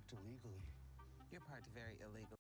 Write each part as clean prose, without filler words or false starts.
act illegally. Your part's very illegal.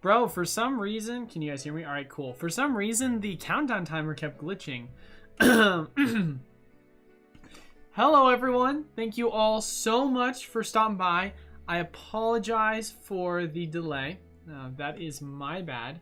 Bro, for some reason, can you guys hear me? All right, cool. For some reason, the countdown timer kept glitching. Hello, everyone. Thank you all so much for stopping by. I apologize for the delay. That is my bad.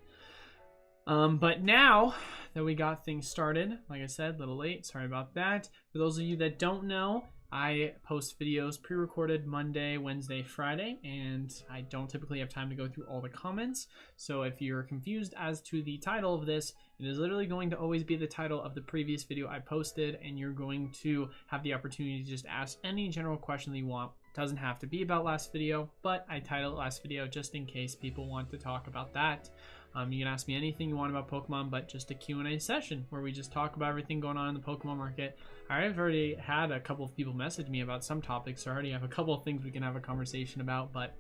But now that we got things started, like I said, a little late. Sorry about that. For those of you that don't know, I post videos pre-recorded Monday, Wednesday, Friday, and I don't typically have time to go through all the comments. So if you're confused as to the title of this, it is literally going to always be the title of the previous video I posted, and you're going to have the opportunity to just ask any general question that you want. It doesn't have to be about last video, but I titled last video just in case people want to talk about that. You can ask me anything you want about Pokemon, but just a Q&A session where we just talk about everything going on in the Pokemon market. I've already had a couple of people message me about some topics, so I already have a couple of things we can have a conversation about. But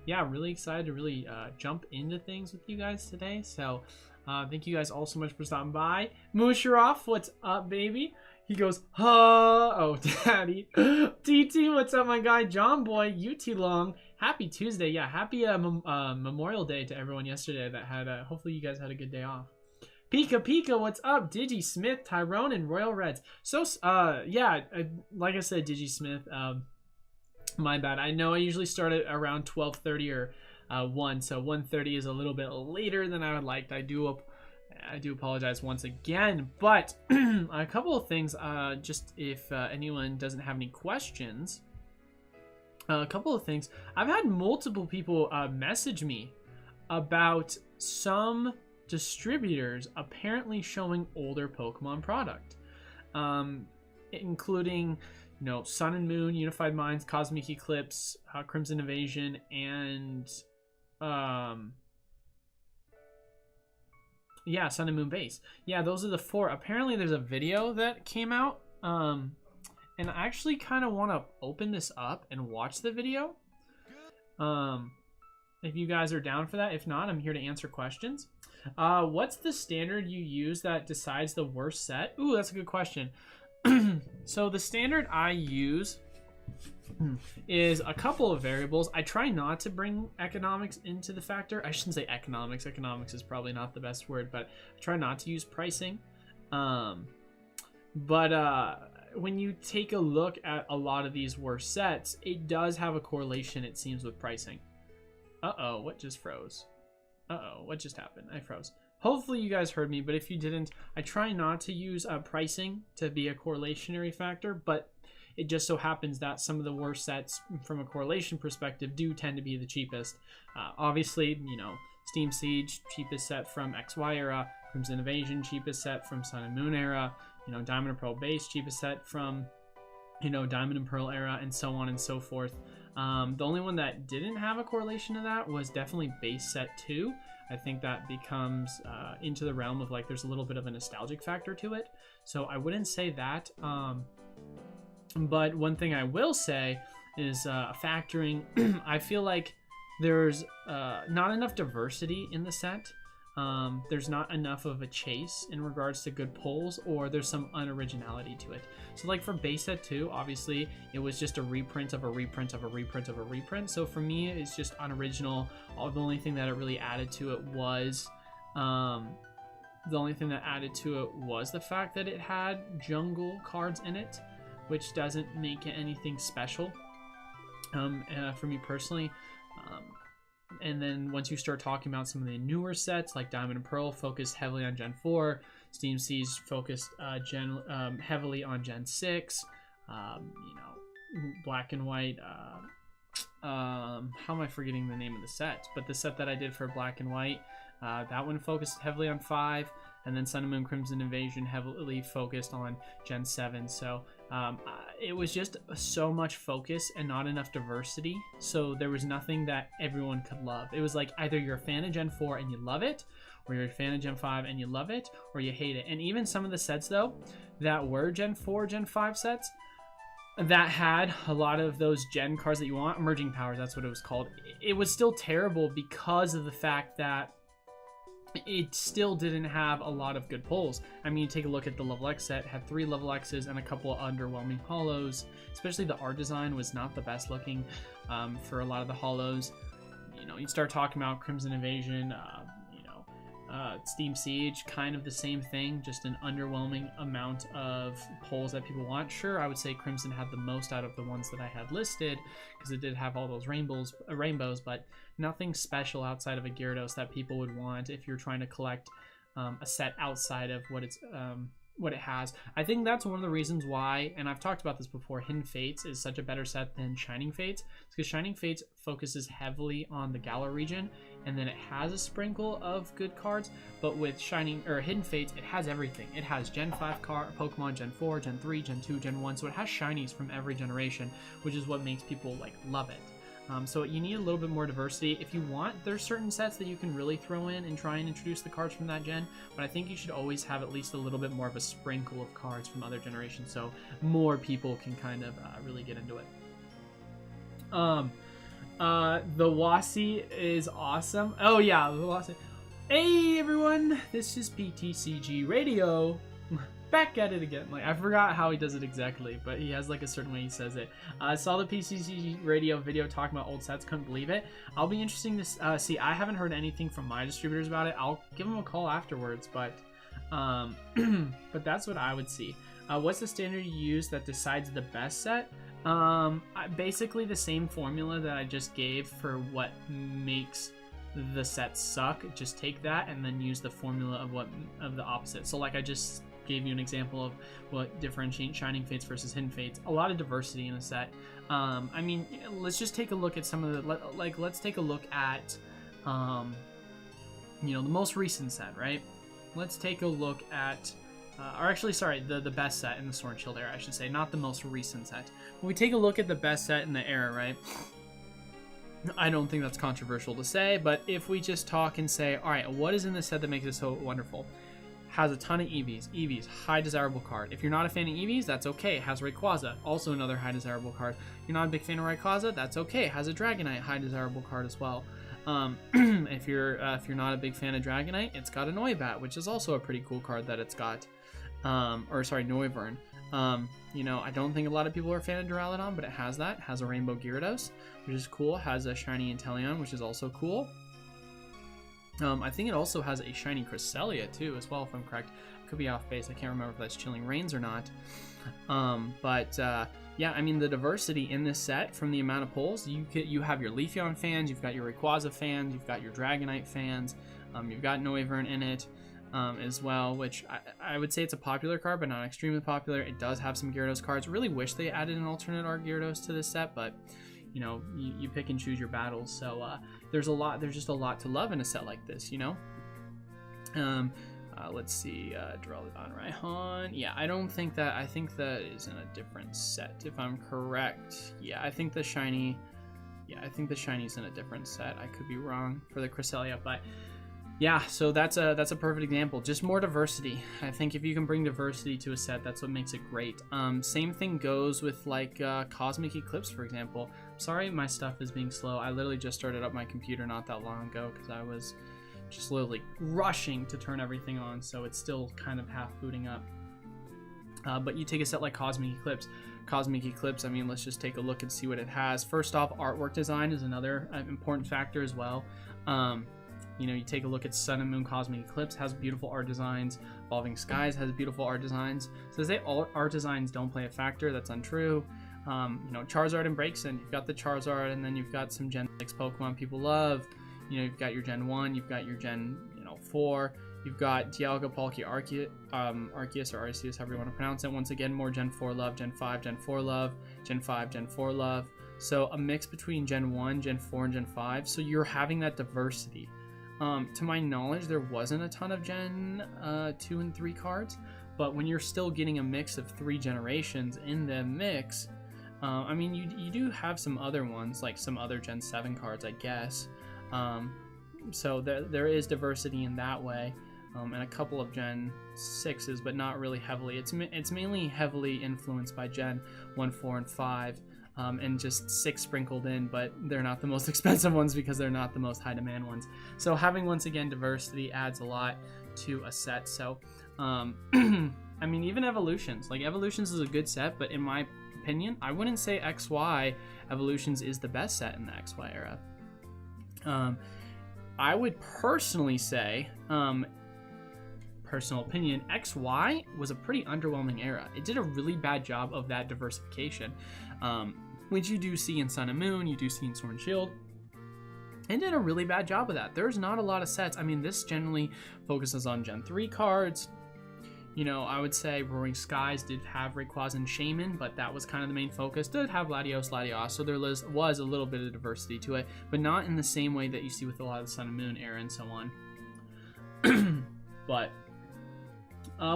yeah, really excited to really jump into things with you guys today. So thank you guys all so much for stopping by. Musharov, what's up, baby? He goes, huh? Oh, daddy. TT, what's up, my guy? John Boy, UT Long. Happy Tuesday. Yeah, happy Memorial Day to everyone yesterday that had, hopefully you guys had a good day off. Pika, what's up? Digi Smith, Tyrone, and Royal Reds. So, yeah, like I said, Digi Smith, my bad. I know I usually start at around 12:30 or 1, so 1:30 is a little bit later than I would like. I do apologize once again, but a couple of things, just if anyone doesn't have any questions. A couple of things. I've had multiple people message me about some distributors apparently showing older Pokemon product, including, you know, Sun and Moon, Unified Minds, Cosmic Eclipse, Crimson Invasion, and yeah, Sun and Moon base. Yeah, those are the 4. Apparently there's a video that came out, and I actually kind of want to open this up and watch the video. If you guys are down for that. If not, I'm here to answer questions. What's the standard you use that decides the worst set? Ooh, that's a good question. So the standard I use is a couple of variables. I try not to bring economics into the factor. I shouldn't say economics. Economics is probably not the best word, but I try not to use pricing. When you take a look at a lot of these worst sets, it does have a correlation, it seems, with pricing. Uh-oh, what just froze? Uh-oh, what just happened? I froze. Hopefully you guys heard me, but if you didn't, I try not to use pricing to be a correlationary factor, but it just so happens that some of the worst sets from a correlation perspective do tend to be the cheapest. Obviously, you know, Steam Siege, cheapest set from XY era, Crimson Invasion, cheapest set from Sun and Moon era, you know, Diamond and Pearl base, cheapest set from, you know, Diamond and Pearl era, and so on and so forth. The only one that didn't have a correlation to that was definitely base set 2. I think that becomes into the realm of, like, there's a little bit of a nostalgic factor to it. So I wouldn't say that. But one thing I will say is factoring. I feel like there's not enough diversity in the set. There's not enough of a chase in regards to good pulls, or there's some unoriginality to it. So like for base set 2, obviously it was just a reprint of a reprint of a reprint of a reprint. So for me, it's just unoriginal. The only thing that it really added to it was the fact that it had jungle cards in it, which doesn't make it anything special for me personally. And then once you start talking about some of the newer sets like Diamond and Pearl, focused heavily on Gen 4, Steam Siege focused heavily on Gen 6, you know, Black and White, how am I forgetting the name of the set? But the set that I did for Black and White, that one focused heavily on 5, and then Sun and Moon Crimson Invasion heavily focused on Gen 7. So it was just so much focus and not enough diversity. So there was nothing that everyone could love. It was like either you're a fan of Gen 4 and you love it, or you're a fan of Gen 5 and you love it, or you hate it. And even some of the sets, though, that were Gen 4, Gen 5 sets, that had a lot of those Gen cards that you want, Emerging Powers, that's what it was called. It was still terrible because of the fact that it still didn't have a lot of good pulls. I mean, take a look at the Level X set, had 3 Level X's and a couple of underwhelming holos. Especially the art design was not the best looking for a lot of the holos. You know, you start talking about Crimson Invasion, Steam Siege, kind of the same thing, just an underwhelming amount of polls that people want. Sure, I would say Crimson had the most out of the ones that I had listed, because it did have all those rainbows, but nothing special outside of a Gyarados that people would want if you're trying to collect a set outside of what it has. I think that's one of the reasons why, and I've talked about this before, Hidden Fates is such a better set than Shining Fates. It's because Shining Fates focuses heavily on the Galar region, and then it has a sprinkle of good cards, but with Hidden Fates, it has everything. It has Gen 5 Pokemon, Gen 4, Gen 3, Gen 2, Gen 1, so it has shinies from every generation, which is what makes people love it. So you need a little bit more diversity. If you want, there's certain sets that you can really throw in and try and introduce the cards from that gen, but I think you should always have at least a little bit more of a sprinkle of cards from other generations, so more people can kind of really get into it. The Wasi is awesome. Oh yeah, the Wasi. Hey everyone, this is PTCG Radio. Back at it again. I forgot how he does it exactly, but he has a certain way he says it. I saw the PCC radio video talking about old sets, couldn't believe it. I'll be interesting to see. I haven't heard anything from my distributors about it. I'll give them a call afterwards, but that's what I would see. What's the standard you use that decides the best set? Basically the same formula that I just gave for what makes the set suck. Just take that and then use the formula of the opposite. So I just gave you an example of what differentiates Shining Fates versus Hidden Fates. A lot of diversity in a set. I mean, let's just take a look at some of the let's take a look at the most recent set, right? Let's take a look at or actually, sorry, the best set in the Sword and Shield era, I should say, not the most recent set. When we take a look at the best set in the era, right? I don't think that's controversial to say, but if we just talk and say, all right, what is in this set that makes it so wonderful? Has a ton of EVs. EVs, high desirable card. If you're not a fan of EVs, that's okay. It has Rayquaza, also another high desirable card. You're not a big fan of Rayquaza, that's okay. It has a Dragonite, high desirable card as well. If you're not a big fan of Dragonite, it's got a Noibat, which is also a pretty cool card that it's got. Noivern. I don't think a lot of people are a fan of Duraludon, but it has that. It has a Rainbow Gyarados, which is cool. It has a shiny Inteleon, which is also cool. I think it also has a shiny Cresselia too, as well, if I'm correct. I could be off base. I can't remember if that's Chilling Reigns or not. Yeah, I mean, the diversity in this set from the amount of pulls, you have your Leafeon fans, you've got your Rayquaza fans, you've got your Dragonite fans, you've got Noivern in it as well, which I would say it's a popular card, but not extremely popular. It does have some Gyarados cards. Really wish they added an alternate art Gyarados to this set, but you pick and choose your battles. So there's just a lot to love in a set like this, let's see, Duraludon, Raihan. Yeah, I think that is in a different set, if I'm correct. Yeah, I think the shiny is in a different set. I could be wrong for the Cresselia, but yeah, so that's a perfect example. Just more diversity. I think if you can bring diversity to a set, that's what makes it great. Same thing goes with Cosmic Eclipse, for example. Sorry, my stuff is being slow. I literally just started up my computer not that long ago because I was just literally rushing to turn everything on, so it's still kind of half booting up. But you take a set like Cosmic Eclipse. Cosmic Eclipse, I mean, let's just take a look and see what it has. First off, artwork design is another important factor as well. You take a look at Sun and Moon Cosmic Eclipse, has beautiful art designs. Evolving Skies has beautiful art designs. So to say all art designs don't play a factor, that's untrue. Charizard and Braixen, you've got the Charizard, and then you've got some Gen 6 Pokemon people love. You've got your Gen 1, you've got your Gen 4, you've got Dialga, Palkia, Arceus, or Arceus, however you want to pronounce it. Once again, more Gen 4 love, Gen 5, Gen 4 love, Gen 5, Gen 4 love. So a mix between Gen 1, Gen 4, and Gen 5. So you're having that diversity. To my knowledge, there wasn't a ton of Gen 2 and 3 cards, but when you're still getting a mix of 3 generations in the mix, I mean, you do have some other ones, like some other Gen 7 cards, I guess. So there is diversity in that way, and a couple of Gen 6s, but not really heavily. It's mainly heavily influenced by Gen 1, 4, and 5. And just 6 sprinkled in, but they're not the most expensive ones because they're not the most high demand ones. So having, once again, diversity adds a lot to a set. So I mean, even Evolutions, Evolutions is a good set, but in my opinion, I wouldn't say XY Evolutions is the best set in the XY era. I would personally say, personal opinion, XY was a pretty underwhelming era. It did a really bad job of that diversification, which you do see in Sun and Moon, you do see in Sword and Shield. It did a really bad job of that. There's not a lot of sets. I mean, this generally focuses on Gen 3 cards. You know, I would say Roaring Skies did have Rayquaza and Shaman, but that was kind of the main focus. Did have Latios, so there was a little bit of diversity to it, but not in the same way that you see with a lot of the Sun and Moon era and so on. But,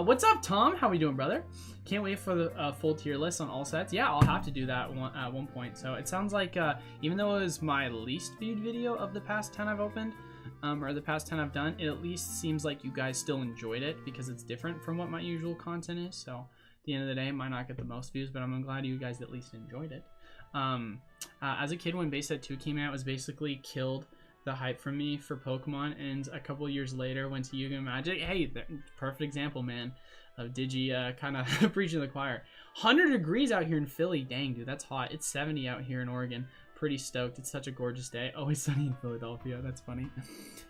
what's up, Tom? How we doing, brother? Can't wait for the full tier list on all sets. Yeah, I'll have to do that at one point. So it sounds like, even though it was my least viewed video of the past 10 I've opened, or the past 10 I've done, it at least seems like you guys still enjoyed it because it's different from what my usual content is. So at the end of the day, it might not get the most views, but I'm glad you guys at least enjoyed it. As a kid, when Base Set 2 came out, it was basically killed the hype from me for Pokemon, and a couple years later went to Yu-Gi-Oh! Magic. Hey, perfect example, man, of Digi kind of preaching to the choir. 100 degrees out here in Philly. Dang, dude, that's hot. It's 70 out here in Oregon. Pretty stoked. It's such a gorgeous day. Always sunny in Philadelphia. That's funny.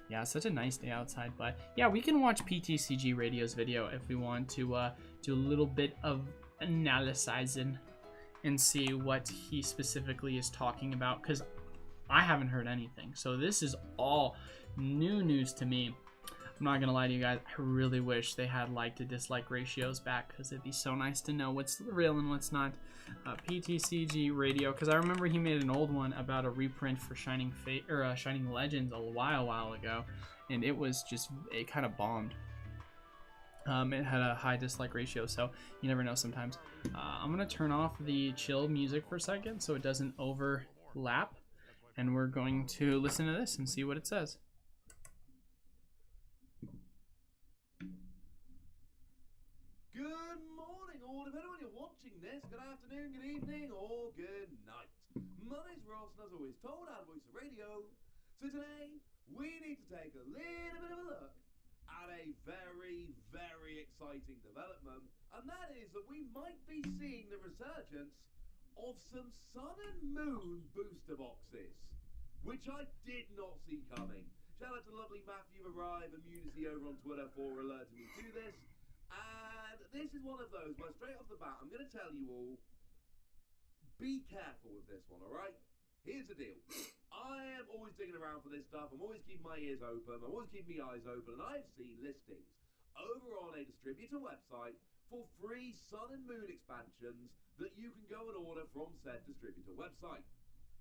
Yeah, such a nice day outside. But yeah, we can watch PTCG Radio's video if we want to do a little bit of analyzing and see what he specifically is talking about, because I haven't heard anything. So this is all new news to me. I'm not gonna lie to you guys, I really wish they had like to dislike ratios back, because it'd be so nice to know what's real and what's not. PTCG Radio, because I remember he made an old one about a reprint for Shining Legends a while ago, and it kind of bombed. It had a high dislike ratio, so you never know sometimes. I'm gonna turn off the chill music for a second so it doesn't overlap, and we're going to listen to this and see what it says. Good morning, all. Depending on when you're watching this, good afternoon, good evening, or good night. My name's Ross, and as always told, out of Voice of Radio. So today, we need to take a little bit of a look at a very, very exciting development, and that is that we might be seeing the resurgence of some Sun and Moon booster boxes, which I did not see coming. Shout out to lovely Matthew Arrive Immunity over on Twitter for alerting me to this. And this is one of those where straight off the bat, I'm going to tell you all, be careful with this one, alright? Here's the deal. I am always digging around for this stuff. I'm always keeping my ears open. I'm always keeping my eyes open. And I've seen listings over on a distributor website for free Sun and Moon expansions that you can go and order from said distributor website.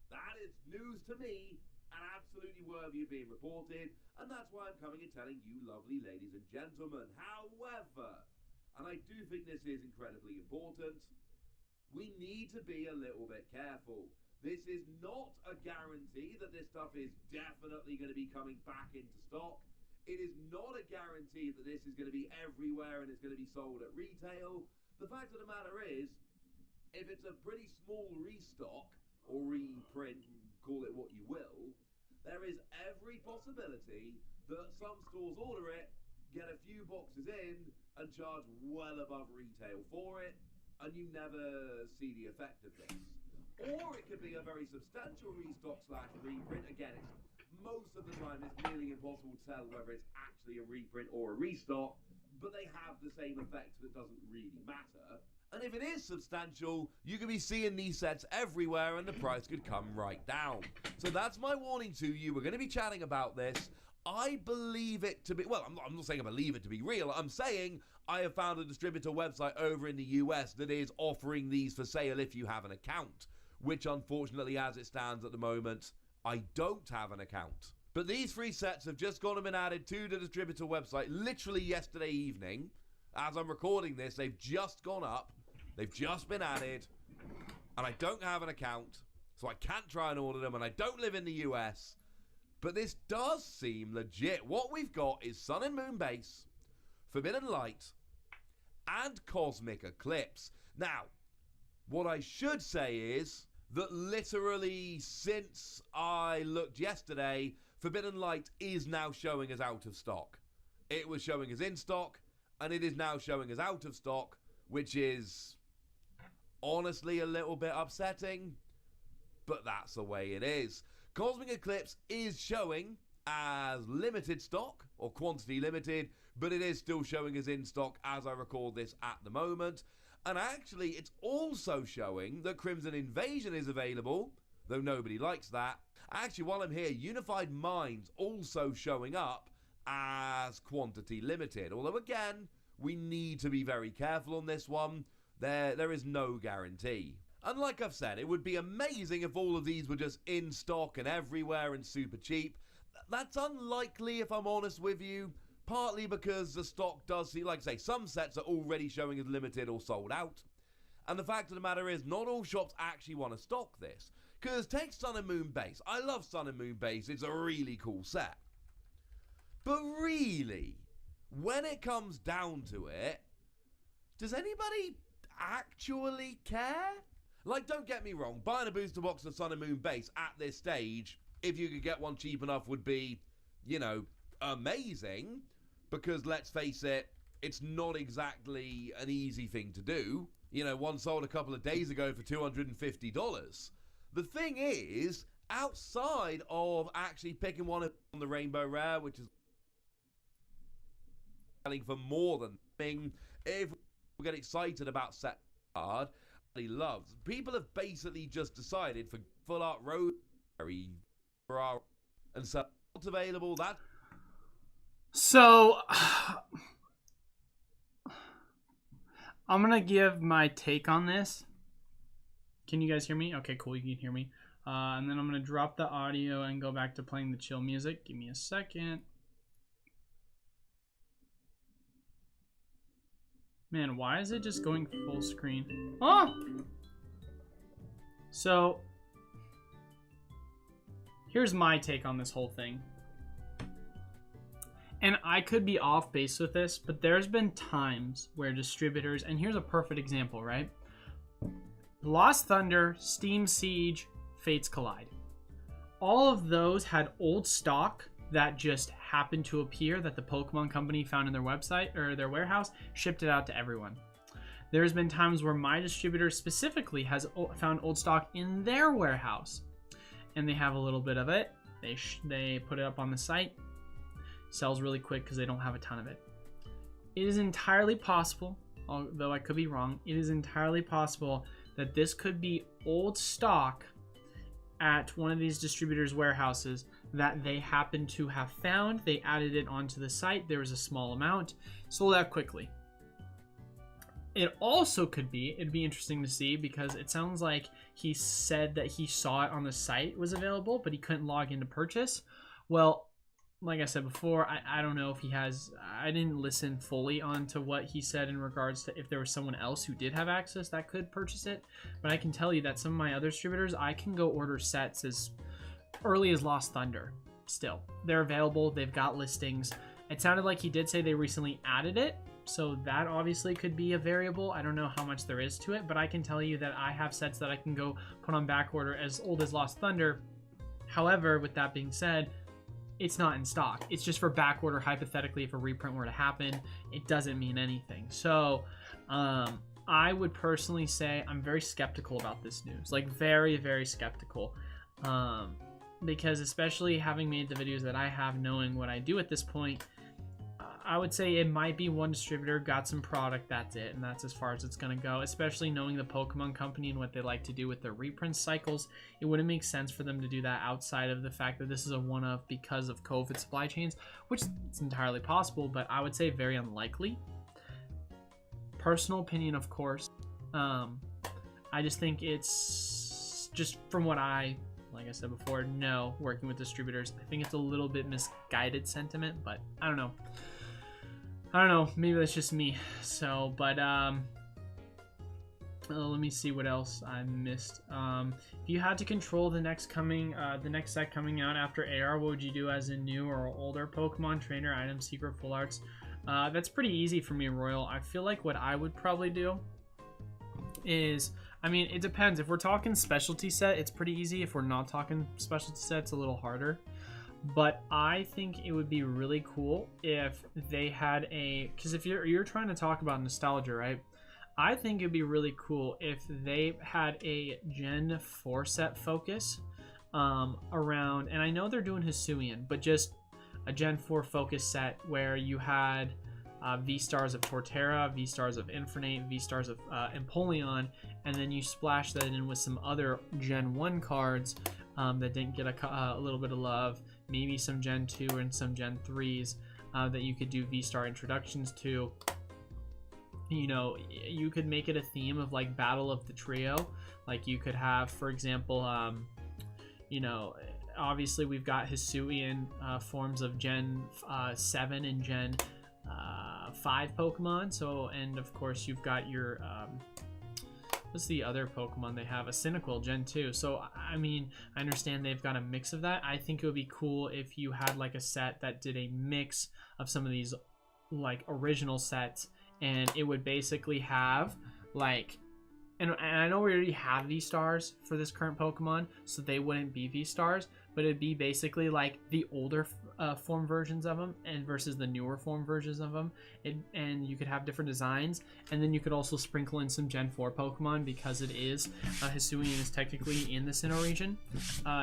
That is news to me and absolutely worthy of being reported, and that's why I'm coming and telling you lovely ladies and gentlemen. However, and I do think this is incredibly important, we need to be a little bit careful. This is not a guarantee that this stuff is definitely going to be coming back into stock. It is not a guarantee that this is going to be everywhere and it's going to be sold at retail. The fact of the matter is, if it's a pretty small restock or reprint, call it what you will, there is every possibility that some stores order it, get a few boxes in, and charge well above retail for it, and you never see the effect of this. Or it could be a very substantial restock / reprint. Again, most of the time it's nearly impossible to tell whether it's actually a reprint or a restock, but they have the same effect, so it doesn't really matter. And if it is substantial, you could be seeing these sets everywhere and the price could come right down. So that's my warning to you. We're going to be chatting about this. I believe it to be, well, I'm not saying I believe it to be real. I'm saying I have found a distributor website over in the US that is offering these for sale if you have an account, which unfortunately, as it stands at the moment, I don't have an account. But these free sets have just gone and been added to the distributor website literally yesterday evening. As I'm recording this, they've just gone up. They've just been added, and I don't have an account, so I can't try and order them, and I don't live in the US. But this does seem legit. What we've got is Sun and Moon Base, Forbidden Light, and Cosmic Eclipse. Now, what I should say is that literally since I looked yesterday, Forbidden Light is now showing as out of stock. It was showing as in stock, and it is now showing as out of stock, which is honestly a little bit upsetting, but that's the way it is. Cosmic Eclipse is showing as limited stock, or quantity limited, but it is still showing as in stock as I record this at the moment. And actually, it's also showing that Crimson Invasion is available, though nobody likes that. Actually, while I'm here, Unified Minds also showing up as quantity limited. Although, again, we need to be very careful on this one. There is no guarantee. And like I've said, it would be amazing if all of these were just in stock and everywhere and super cheap. That's unlikely, if I'm honest with you, partly because the stock does seem, like I say, some sets are already showing as limited or sold out. And the fact of the matter is, not all shops actually want to stock this. Because take Sun and Moon Base. I love Sun and Moon Base, it's a really cool set. But really, when it comes down to it, does anybody actually care? Like, don't get me wrong, buying a booster box of Sun and Moon Base at this stage, if you could get one cheap enough, would be, you know, amazing. Because, let's face it, it's not exactly an easy thing to do. You know, one sold a couple of days ago for $250. The thing is, outside of actually picking one on the Rainbow Rare, which is selling for more than thing, if we get excited about set card, he loves. People have basically just decided for full art Rosemary and so what's available. That So I'm gonna give my take on this. Can you guys hear me? Okay, cool. You can hear me. And then I'm gonna drop the audio and go back to playing the chill music. Give me a second. Man, why is it just going full screen? Oh! So, here's my take on this whole thing. And I could be off base with this, but there's been times where distributors, and here's a perfect example, right? Lost Thunder, Steam Siege, Fates Collide. All of those had old stock that just happened to appear that the Pokemon company found in their website or their warehouse, shipped it out to everyone. There's been times where my distributor specifically has found old stock in their warehouse, and they have a little bit of it. They put it up on the site, sells really quick because they don't have a ton of it. It is entirely possible, although I could be wrong, it is entirely possible that this could be old stock at one of these distributors' warehouses that they happen to have found. They added it onto the site. There was a small amount, sold out quickly. It also could be, it'd be interesting to see, because it sounds like he said that he saw it on the site was available, but he couldn't log in to purchase. Well, like I said before, I don't know if he has, I didn't listen fully onto what he said in regards to if there was someone else who did have access that could purchase it. But I can tell you that some of my other distributors, I can go order sets as early as Lost Thunder. Still, they're available, they've got listings. It sounded like he did say they recently added it, so that obviously could be a variable. I don't know how much there is to it, but I can tell you that I have sets that I can go put on back order as old as Lost Thunder. However, with that being said, it's not in stock. It's just for back order. Hypothetically, if a reprint were to happen, it doesn't mean anything. So I would personally say I'm very skeptical about this news, like very, very skeptical, because especially having made the videos that I have, knowing what I do at this point, I would say it might be one distributor got some product, that's it, and that's as far as it's going to go, especially knowing the Pokemon company and what they like to do with their reprint cycles. It wouldn't make sense for them to do that outside of the fact that this is a one-off because of COVID supply chains, which is entirely possible, but I would say very unlikely. Personal opinion, of course. I just think it's just from what I, like I said before, know working with distributors, I think it's a little bit misguided sentiment, but I don't know. Maybe that's just me. So, but let me see what else I missed. If you had to control the next set coming out after AR, what would you do as a new or older Pokemon trainer, item, secret, full arts? That's pretty easy for me, Royal. I feel like what I would probably do is, I mean, it depends. If we're talking specialty set, it's pretty easy. If we're not talking specialty set, it's a little harder. But I think it would be really cool if they had a, because if you're trying to talk about nostalgia, right? I think it'd be really cool if they had a Gen 4 set focus. around, and I know they're doing Hisuian, but just a Gen 4 focus set where you had V-Stars of Torterra, V-Stars of Infernape, V-Stars of Empoleon, and then you splash that in with some other Gen 1 cards that didn't get a little bit of love, maybe some Gen 2 and some Gen 3s that you could do V-Star introductions to. You know, you could make it a theme of like Battle of the Trio. Like you could have, for example, you know, obviously we've got Hisuian forms of Gen 7 and Gen 5 Pokemon. So, and of course you've got your what's the other Pokemon they have? A Cynical Gen 2. So I mean, I understand they've got a mix of that. I think it would be cool if you had like a set that did a mix of some of these like original sets, and it would basically have like, and I know we already have V-Stars for this current Pokemon, so they wouldn't be V-Stars, but it'd be basically like the older form versions of them and versus the newer form versions of them. And you could have different designs, and then you could also sprinkle in some Gen 4 Pokemon because it is, Hisuian is technically in the Sinnoh region.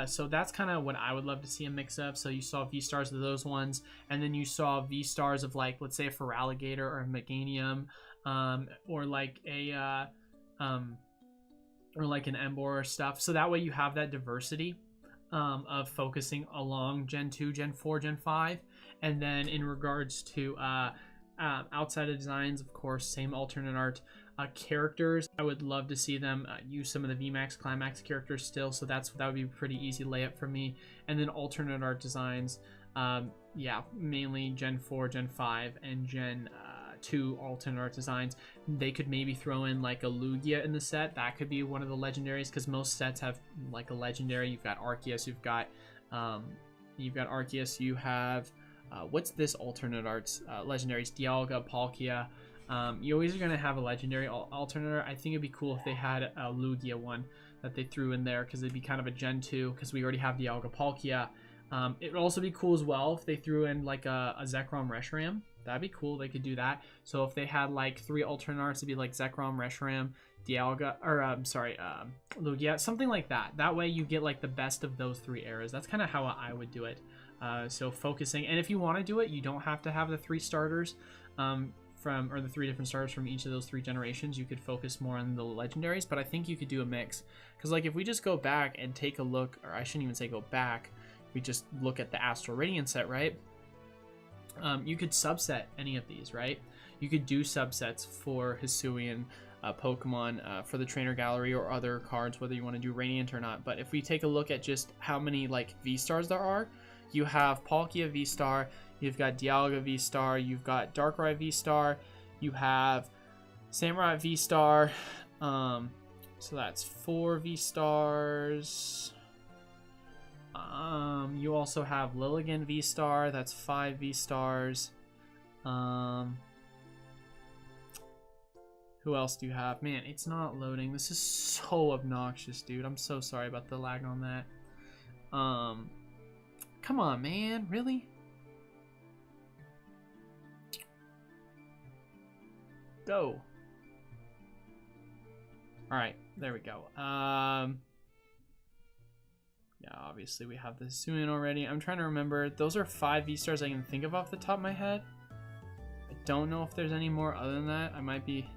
So that's kind of what I would love to see a mix of. So you saw V-Stars of those ones, and then you saw V-Stars of like, let's say a Feraligatr or a Meganium, or like a... or like an Emboar or stuff. So that way you have that diversity of focusing along Gen 2, Gen 4, Gen 5. And then in regards to outside of designs, of course, same alternate art characters. I would love to see them use some of the VMAX Climax characters still. So that would be a pretty easy layup for me. And then alternate art designs, yeah, mainly Gen 4, Gen 5, and Gen 2 alternate art designs. They could maybe throw in like a Lugia in the set. That could be one of the legendaries, because most sets have like a legendary. You've got Arceus, you've got Arceus, you have what's this alternate arts legendaries? Dialga, Palkia. You always are going to have a legendary alternate art. I think it'd be cool if they had a Lugia one that they threw in there, because it'd be kind of a Gen 2, because we already have Dialga, Palkia. It would also be cool as well if they threw in like a Zekrom Reshiram. That'd be cool. They could do that. So if they had like 3 alternate arts, it'd be like Zekrom, Reshiram, Dialga, or Lugia, something like that. That way you get like the best of those 3 eras. That's kind of how I would do it. So focusing, and if you want to do it, you don't have to have the 3 starters or the 3 different starters from each of those 3 generations. You could focus more on the legendaries, but I think you could do a mix. Because like if we just go back and take a look, or I shouldn't even say go back, we just look at the Astral Radiance set, right? You could subset any of these, right? You could do subsets for Hisuian Pokemon for the trainer gallery or other cards, whether you want to do Radiant or not. But if we take a look at just how many like V-Stars there are, you have Palkia V-Star, you've got Dialga V-Star, you've got Darkrai V-Star, you have Samurai V-Star, so that's 4 V-Stars. You also have Lilligant V-Star, that's 5 V-Stars. Who else do you have? Man, it's not loading. This is so obnoxious, dude. I'm so sorry about the lag on that. Come on, man. Really? Go. Alright, there we go. Yeah, obviously we have the Hisuian already. I'm trying to remember. Those are 5 V-Stars I can think of off the top of my head. I don't know if there's any more other than that. I might be...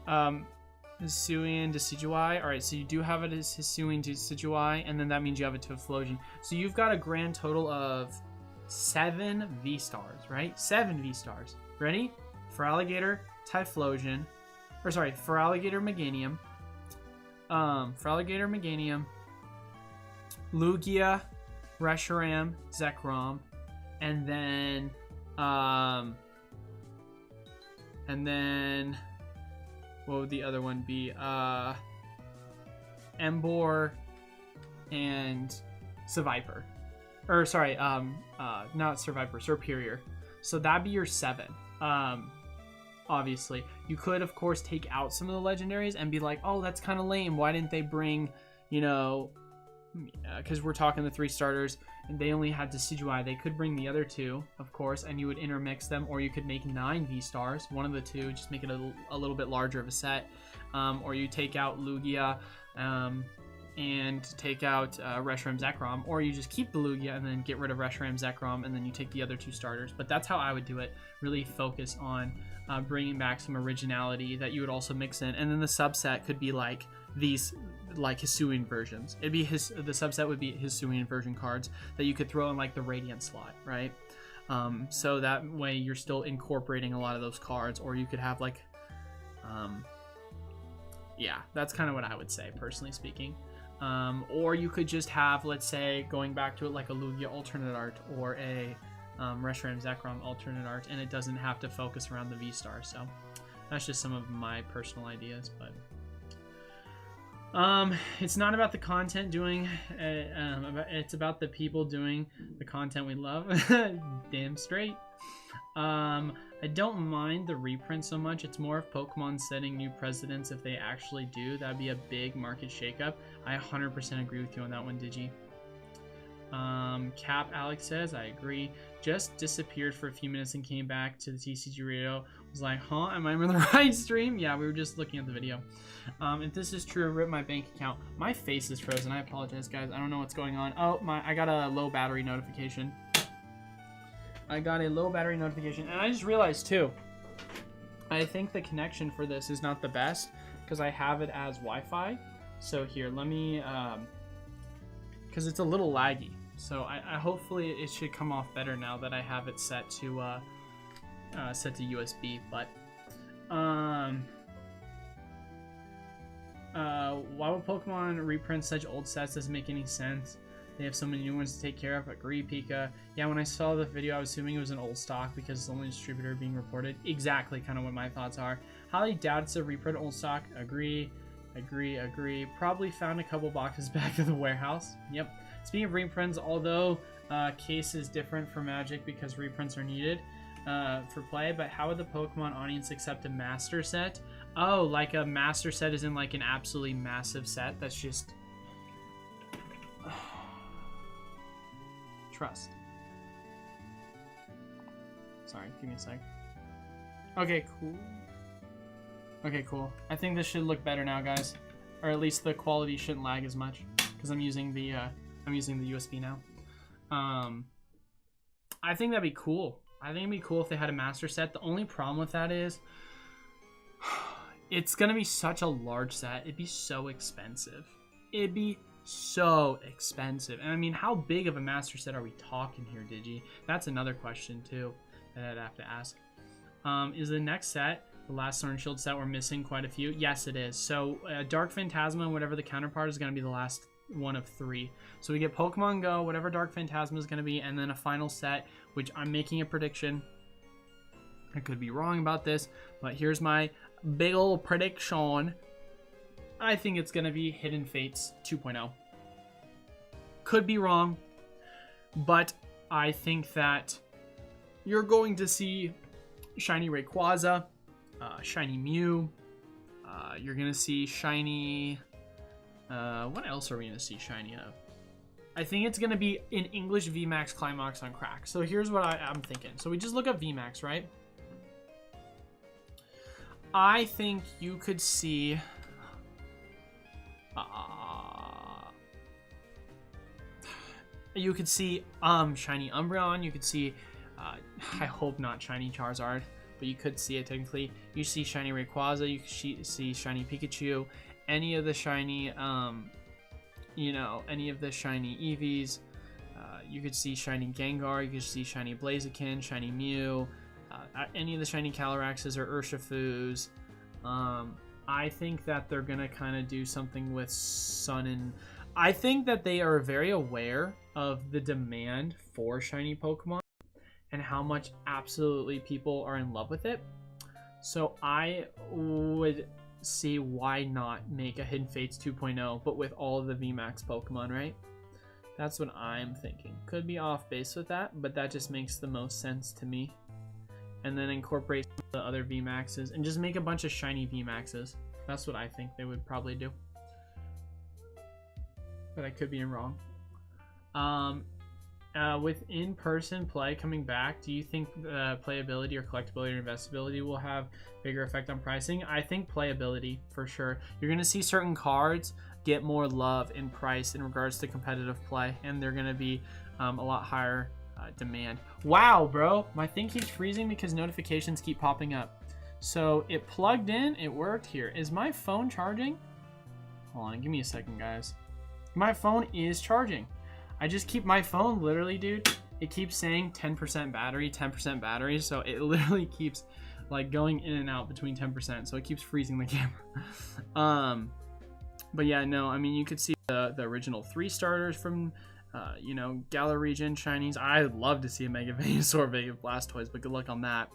Hisuian Decidueye. Alright, so you do have it as Hisuian Decidueye, and then that means you have it to Typhlosion. So you've got a grand total of 7 V-Stars, right? 7 V-Stars. Ready? Feraligatr, Typhlosion. Or sorry, Feraligatr, Meganium. Feraligatr, Meganium. Lugia, Reshiram, Zekrom, and then what would the other one be? Emboar and Seviper. Or sorry, not Survivor, Serperior. So that'd be your 7. Obviously, you could of course take out some of the legendaries and be like, oh, that's kind of lame. Why didn't they bring, you know, because we're talking the 3 starters and they only had Decidueye. They could bring the other 2, of course, and you would intermix them, or you could make 9 V-Stars, one of the 2, just make it a little bit larger of a set, or you take out Lugia and take out Reshiram Zekrom, or you just keep the Lugia and then get rid of Reshiram Zekrom, and then you take the other 2 starters. But that's how I would do it. Really focus on bringing back some originality that you would also mix in, and then the subset could be like these like Hisuian versions. It'd be the subset would be Hisuian version cards that you could throw in like the Radiance slot, right? So that way you're still incorporating a lot of those cards, or you could have like yeah, that's kind of what I would say, personally speaking. Or you could just have, let's say, going back to it, like a Lugia alternate art or a Reshiram Zekrom alternate art, and it doesn't have to focus around the V-Star. So that's just some of my personal ideas. But it's not about the content doing, it's about the people doing the content we love. Damn straight. I don't mind the reprint so much. It's more of Pokemon setting new precedents if they actually do. That'd be a big market shakeup. I 100% agree with you on that one, Digi. Cap Alex says, I agree. Just disappeared for a few minutes and came back to the TCG radio. Was like, huh? Am I in the right stream? Yeah, we were just looking at the video. If this is true, rip my bank account. My face is frozen. I apologize, guys. I don't know what's going on. Oh, I got a low battery notification. And I just realized too, I think the connection for this is not the best because I have it as Wi-Fi. So here, let me, because it's a little laggy. So I hopefully it should come off better now that I have it set to USB. But why would Pokemon reprint such old sets? Doesn't make any sense. They have so many new ones to take care of. Agree, Pika. Yeah, when I saw the video, I was assuming it was an old stock because it's the only distributor being reported. Exactly kind of what my thoughts are. Highly doubt it's a reprint old stock. Agree. Probably found a couple boxes back at the warehouse. Yep. Speaking of reprints, although case is different for Magic because reprints are needed for play, but how would the Pokemon audience accept a master set? Oh, like a master set is in like an absolutely massive set that's just... Trust. Sorry, give me a sec. Okay, cool. I think this should look better now, guys, or at least the quality shouldn't lag as much because I'm using the USB now. I think that'd be cool. I think it'd be cool if they had a master set. The only problem with that is it's gonna be such a large set. It'd be so expensive. And I mean, how big of a master set are we talking here, Digi? That's another question too that I'd have to ask. Is the next set the last Sword and Shield set? We're missing quite a few. Yes, it is. So Dark Phantasma and whatever the counterpart is going to be the last one of 3. So we get Pokemon Go, whatever Dark Phantasma is going to be, and then a final set, which I'm making a prediction. I could be wrong about this, but here's my big ol' prediction. I think it's going to be Hidden Fates 2.0. Could be wrong, but I think that you're going to see Shiny Rayquaza, Shiny Mew, you're going to see Shiny... what else are we going to see Shiny of? I think it's going to be in English VMAX Climax on crack. So here's what I'm thinking. So we just look up VMAX, right? I think you could see... you could see Shiny Umbreon, you could see I hope not Shiny Charizard, but you could see it technically. You see Shiny Rayquaza, you could see Shiny Pikachu, any of the Shiny any of the Shiny Eevees, you could see Shiny Gengar, you could see Shiny Blaziken, Shiny Mew, any of the Shiny Calyraxes or Urshifus. I think that they're gonna kind of do something with Sun and... I think that they are very aware of the demand for shiny Pokemon and how much absolutely people are in love with it. So I would see why not make a Hidden Fates 2.0, but with all of the VMAX Pokemon, right? That's what I'm thinking. Could be off base with that, but that just makes the most sense to me. And then incorporate the other VMAXs and just make a bunch of shiny VMAXs. That's what I think they would probably do. But I could be wrong. With in-person play coming back, do you think playability or collectibility or investability will have bigger effect on pricing? I think playability for sure. You're going to see certain cards get more love in price in regards to competitive play, and they're going to be a lot higher demand. Wow, bro, my thing keeps freezing because notifications keep popping up. So it plugged in, it worked. Here, is my phone charging? Hold on, give me a second, guys. My phone is charging. I just keep my phone, literally, dude, it keeps saying 10% battery, 10% battery, so it literally keeps like going in and out between 10%, so it keeps freezing the camera. But yeah, no, I mean, you could see the original 3 starters from you know, Galar region shinies. I'd love to see a Mega Venusaur, Mega Blastoise, but good luck on that.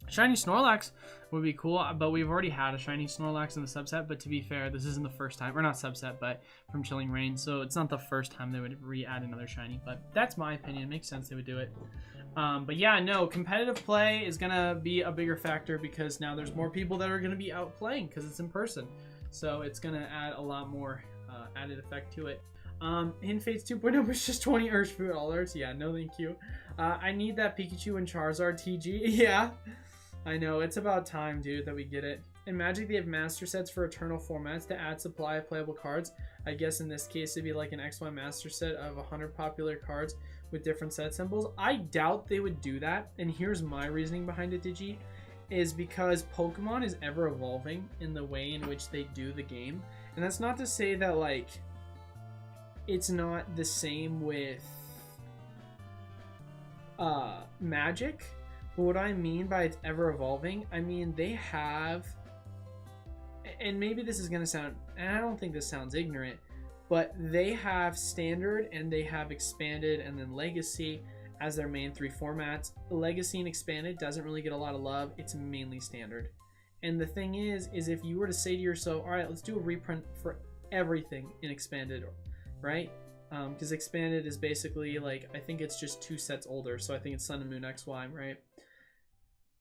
Shiny Snorlax would be cool, but we've already had a Shiny Snorlax in the subset, but to be fair, this isn't the first time, or not subset, but from Chilling Reign, so it's not the first time they would re-add another Shiny, but that's my opinion. It makes sense they would do it. But yeah, no, competitive play is going to be a bigger factor because now there's more people that are going to be out playing because it's in person, so it's going to add a lot more added effect to it. Hidden Fates 2.0 was just 20 Urshifu. Yeah, no thank you. I need that Pikachu and Charizard TG. Yeah, I know, it's about time, dude, that we get it. In Magic, they have master sets for eternal formats to add supply of playable cards. I guess in this case, it'd be like an XY master set of 100 popular cards with different set symbols. I doubt they would do that, and here's my reasoning behind it, Digi, is because Pokemon is ever evolving in the way in which they do the game. And that's not to say that, like, it's not the same with Magic. But what I mean by it's ever evolving, I mean they have, and maybe this is going to sound, and I don't think this sounds ignorant, but they have standard and they have expanded and then legacy as their main 3 formats. Legacy and expanded doesn't really get a lot of love. It's mainly standard. And the thing is if you were to say to yourself, all right, let's do a reprint for everything in expanded, right? Because expanded is basically like, I think it's just 2 sets older. So I think it's Sun and Moon XY, right?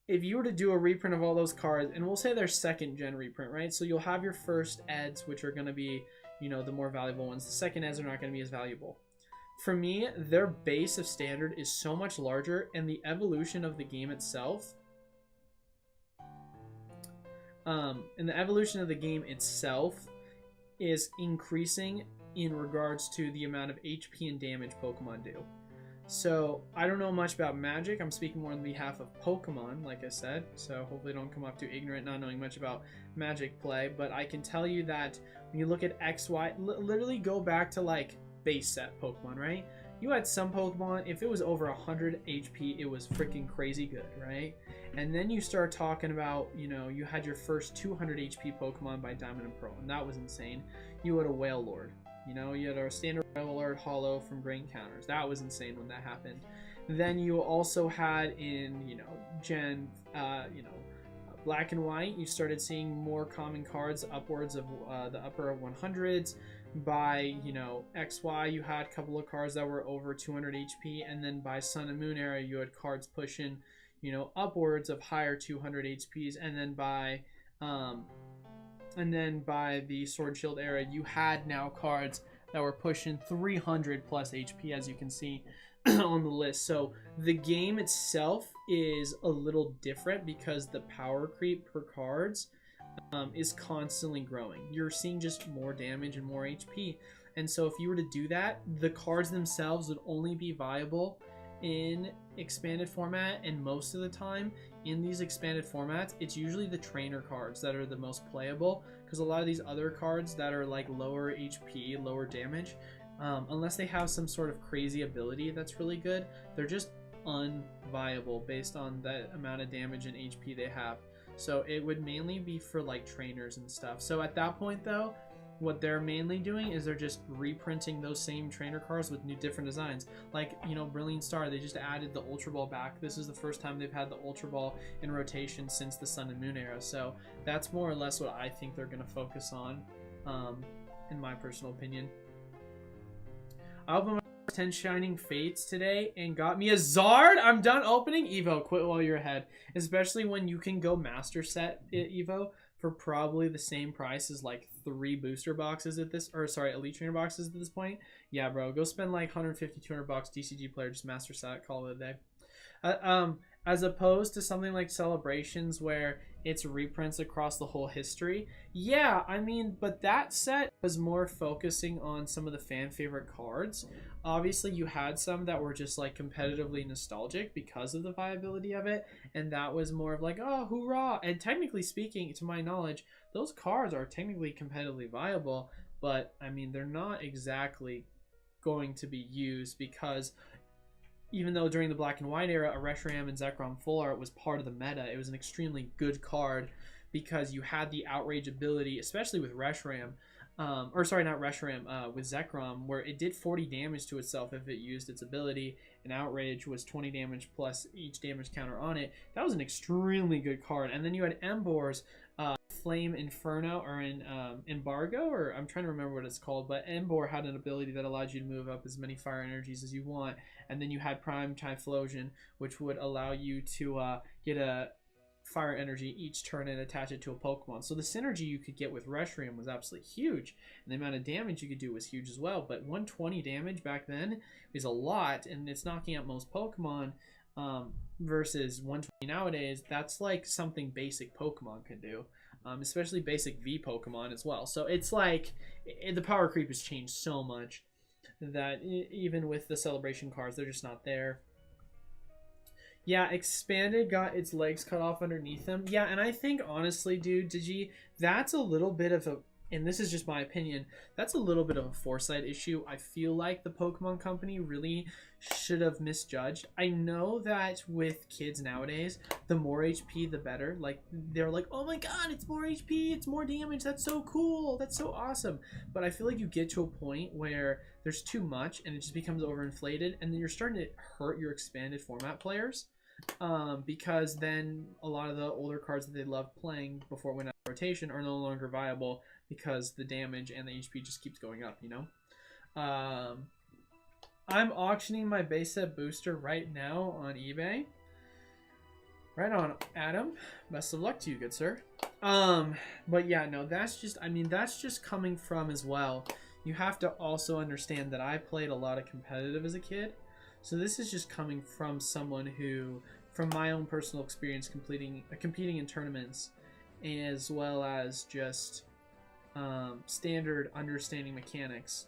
If you were to do a reprint of all those cards, and we'll say they're 2nd gen reprint, right? So you'll have your first Eds, which are going to be, you know, the more valuable ones. The second Eds are not going to be as valuable. For me, their base of standard is so much larger, and the evolution of the game itself, is increasing in regards to the amount of HP and damage Pokemon do. So I don't know much about Magic. I'm speaking more on behalf of Pokemon, like I said. So hopefully don't come off too ignorant, not knowing much about Magic play. But I can tell you that when you look at XY, literally go back to like base set Pokemon, right? You had some Pokemon, if it was over 100 HP, it was freaking crazy good, right? And then you start talking about, you know, you had your first 200 HP Pokemon by Diamond and Pearl, and that was insane. You had a Whale Lord. You know, you had our standard Lord Hollow from Great Encounters. That was insane when that happened. Then you also had in, you know, Gen, Black and White, you started seeing more common cards upwards of the upper 100s. By, you know, XY, you had a couple of cards that were over 200 HP. And then by Sun and Moon era, you had cards pushing, you know, upwards of higher 200 HPs. And then by the Sword Shield era, you had now cards that were pushing 300 plus HP, as you can see on the list. So the game itself is a little different because the power creep per cards is constantly growing. You're seeing just more damage and more HP. And so if you were to do that, the cards themselves would only be viable in expanded format, and most of the time in these expanded formats, it's usually the trainer cards that are the most playable, because a lot of these other cards that are like lower HP, lower damage, unless they have some sort of crazy ability that's really good, they're just unviable based on the amount of damage and HP they have. So it would mainly be for like trainers and stuff. So at that point though, what they're mainly doing is they're just reprinting those same trainer cards with new different designs. Like, you know, Brilliant Star, they just added the Ultra Ball back. This is the first time they've had the Ultra Ball in rotation since the Sun and Moon era. So that's more or less what I think they're going to focus on, in my personal opinion. I opened my 10 Shining Fates today and got me a Zard. I'm done opening. Evo, quit while you're ahead. Especially when you can go Master Set Evo for probably the same price as like 3 booster boxes at this, or sorry, Elite Trainer boxes at this point. Yeah, bro, go spend like 150, 200 bucks, DCG player, just Master Set, call it a day. As opposed to something like Celebrations where it's reprints across the whole history. Yeah, I mean, but that set was more focusing on some of the fan favorite cards. Obviously, you had some that were just like competitively nostalgic because of the viability of it, and that was more of like, oh, hoorah! And technically speaking, to my knowledge, those cards are technically competitively viable, but I mean, they're not exactly going to be used because even though during the black and white era, a Reshiram and Zekrom full art was part of the meta, it was an extremely good card because you had the outrage ability, especially with Reshiram, or sorry, not Reshiram, with Zekrom, where it did 40 damage to itself if it used its ability, and outrage was 20 damage plus each damage counter on it. That was an extremely good card. And then you had Embor's Flame Inferno, or in Embargo, or I'm trying to remember what it's called, but Embor had an ability that allowed you to move up as many fire energies as you want. And then you had Prime Typhlosion, which would allow you to get a fire energy each turn and attach it to a Pokemon. So the synergy you could get with Reshiram was absolutely huge, and the amount of damage you could do was huge as well. But 120 damage back then is a lot, and it's knocking out most Pokemon, versus 120 nowadays. That's like something basic Pokemon could do. Especially basic V Pokemon as well. So it's like the power creep has changed so much that even with the celebration cards, they're just not there. Yeah, Expanded got its legs cut off underneath him. Yeah, and I think honestly, dude, that's a little bit of a, and this is just my opinion, that's a little bit of a foresight issue. I feel like the Pokemon Company really should have misjudged. I know that with kids nowadays, the more HP, the better. Like, they're like, oh my god, it's more HP, it's more damage, that's so cool, that's so awesome. But I feel like you get to a point where there's too much and it just becomes overinflated, and then you're starting to hurt your expanded format players. Because then a lot of the older cards that they loved playing before it went out of rotation are no longer viable because the damage and the HP just keeps going up, you know? I'm auctioning my base set booster right now on eBay. Right on, Adam. Best of luck to you, good sir. But yeah, no, that's just, I mean, that's just coming from as well. You have to also understand that I played a lot of competitive as a kid. So this is just coming from someone who, from my own personal experience competing in tournaments, as well as just standard understanding mechanics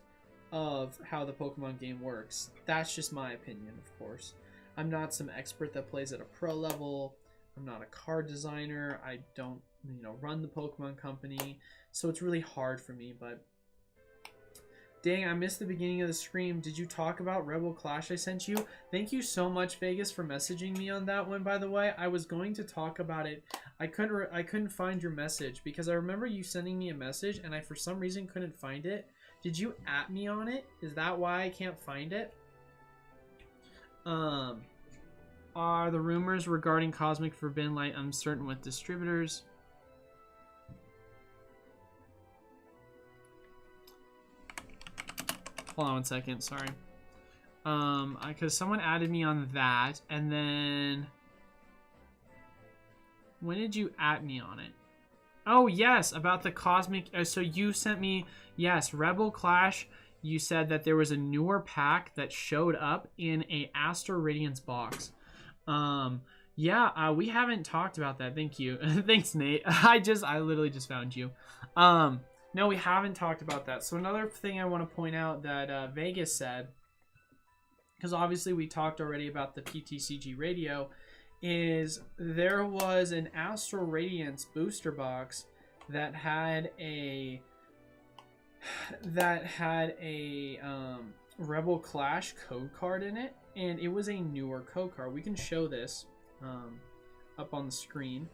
of how the Pokemon game works. That's just my opinion, of course. I'm not some expert that plays at a pro level. I'm not a card designer. I don't, run the Pokemon Company. So it's really hard for me, but dang, I missed the beginning of the stream. Did you talk about Rebel Clash I sent you? Thank you so much, Vegas, for messaging me on that one, by the way. I was going to talk about it. I couldn't find your message because I remember you sending me a message and I, for some reason, couldn't find it. Did you at me on it? Is that why I can't find it? Are the rumors regarding Cosmic Forbidden Light uncertain with distributors? Hold on one second, sorry. Because someone added me on that, and then when did you at me on it? Oh yes, about the Cosmic. So you sent me, yes, Rebel Clash. You said that there was a newer pack that showed up in a Astral Radiance box. Yeah, we haven't talked about that. Thank you. Thanks, Nate. I literally just found you. No, we haven't talked about that. So another thing I want to point out that Vegas said, because obviously we talked already about the PTCG radio, is there was an Astral Radiance booster box that had a Rebel Clash code card in it, and it was a newer code card. We can show this up on the screen.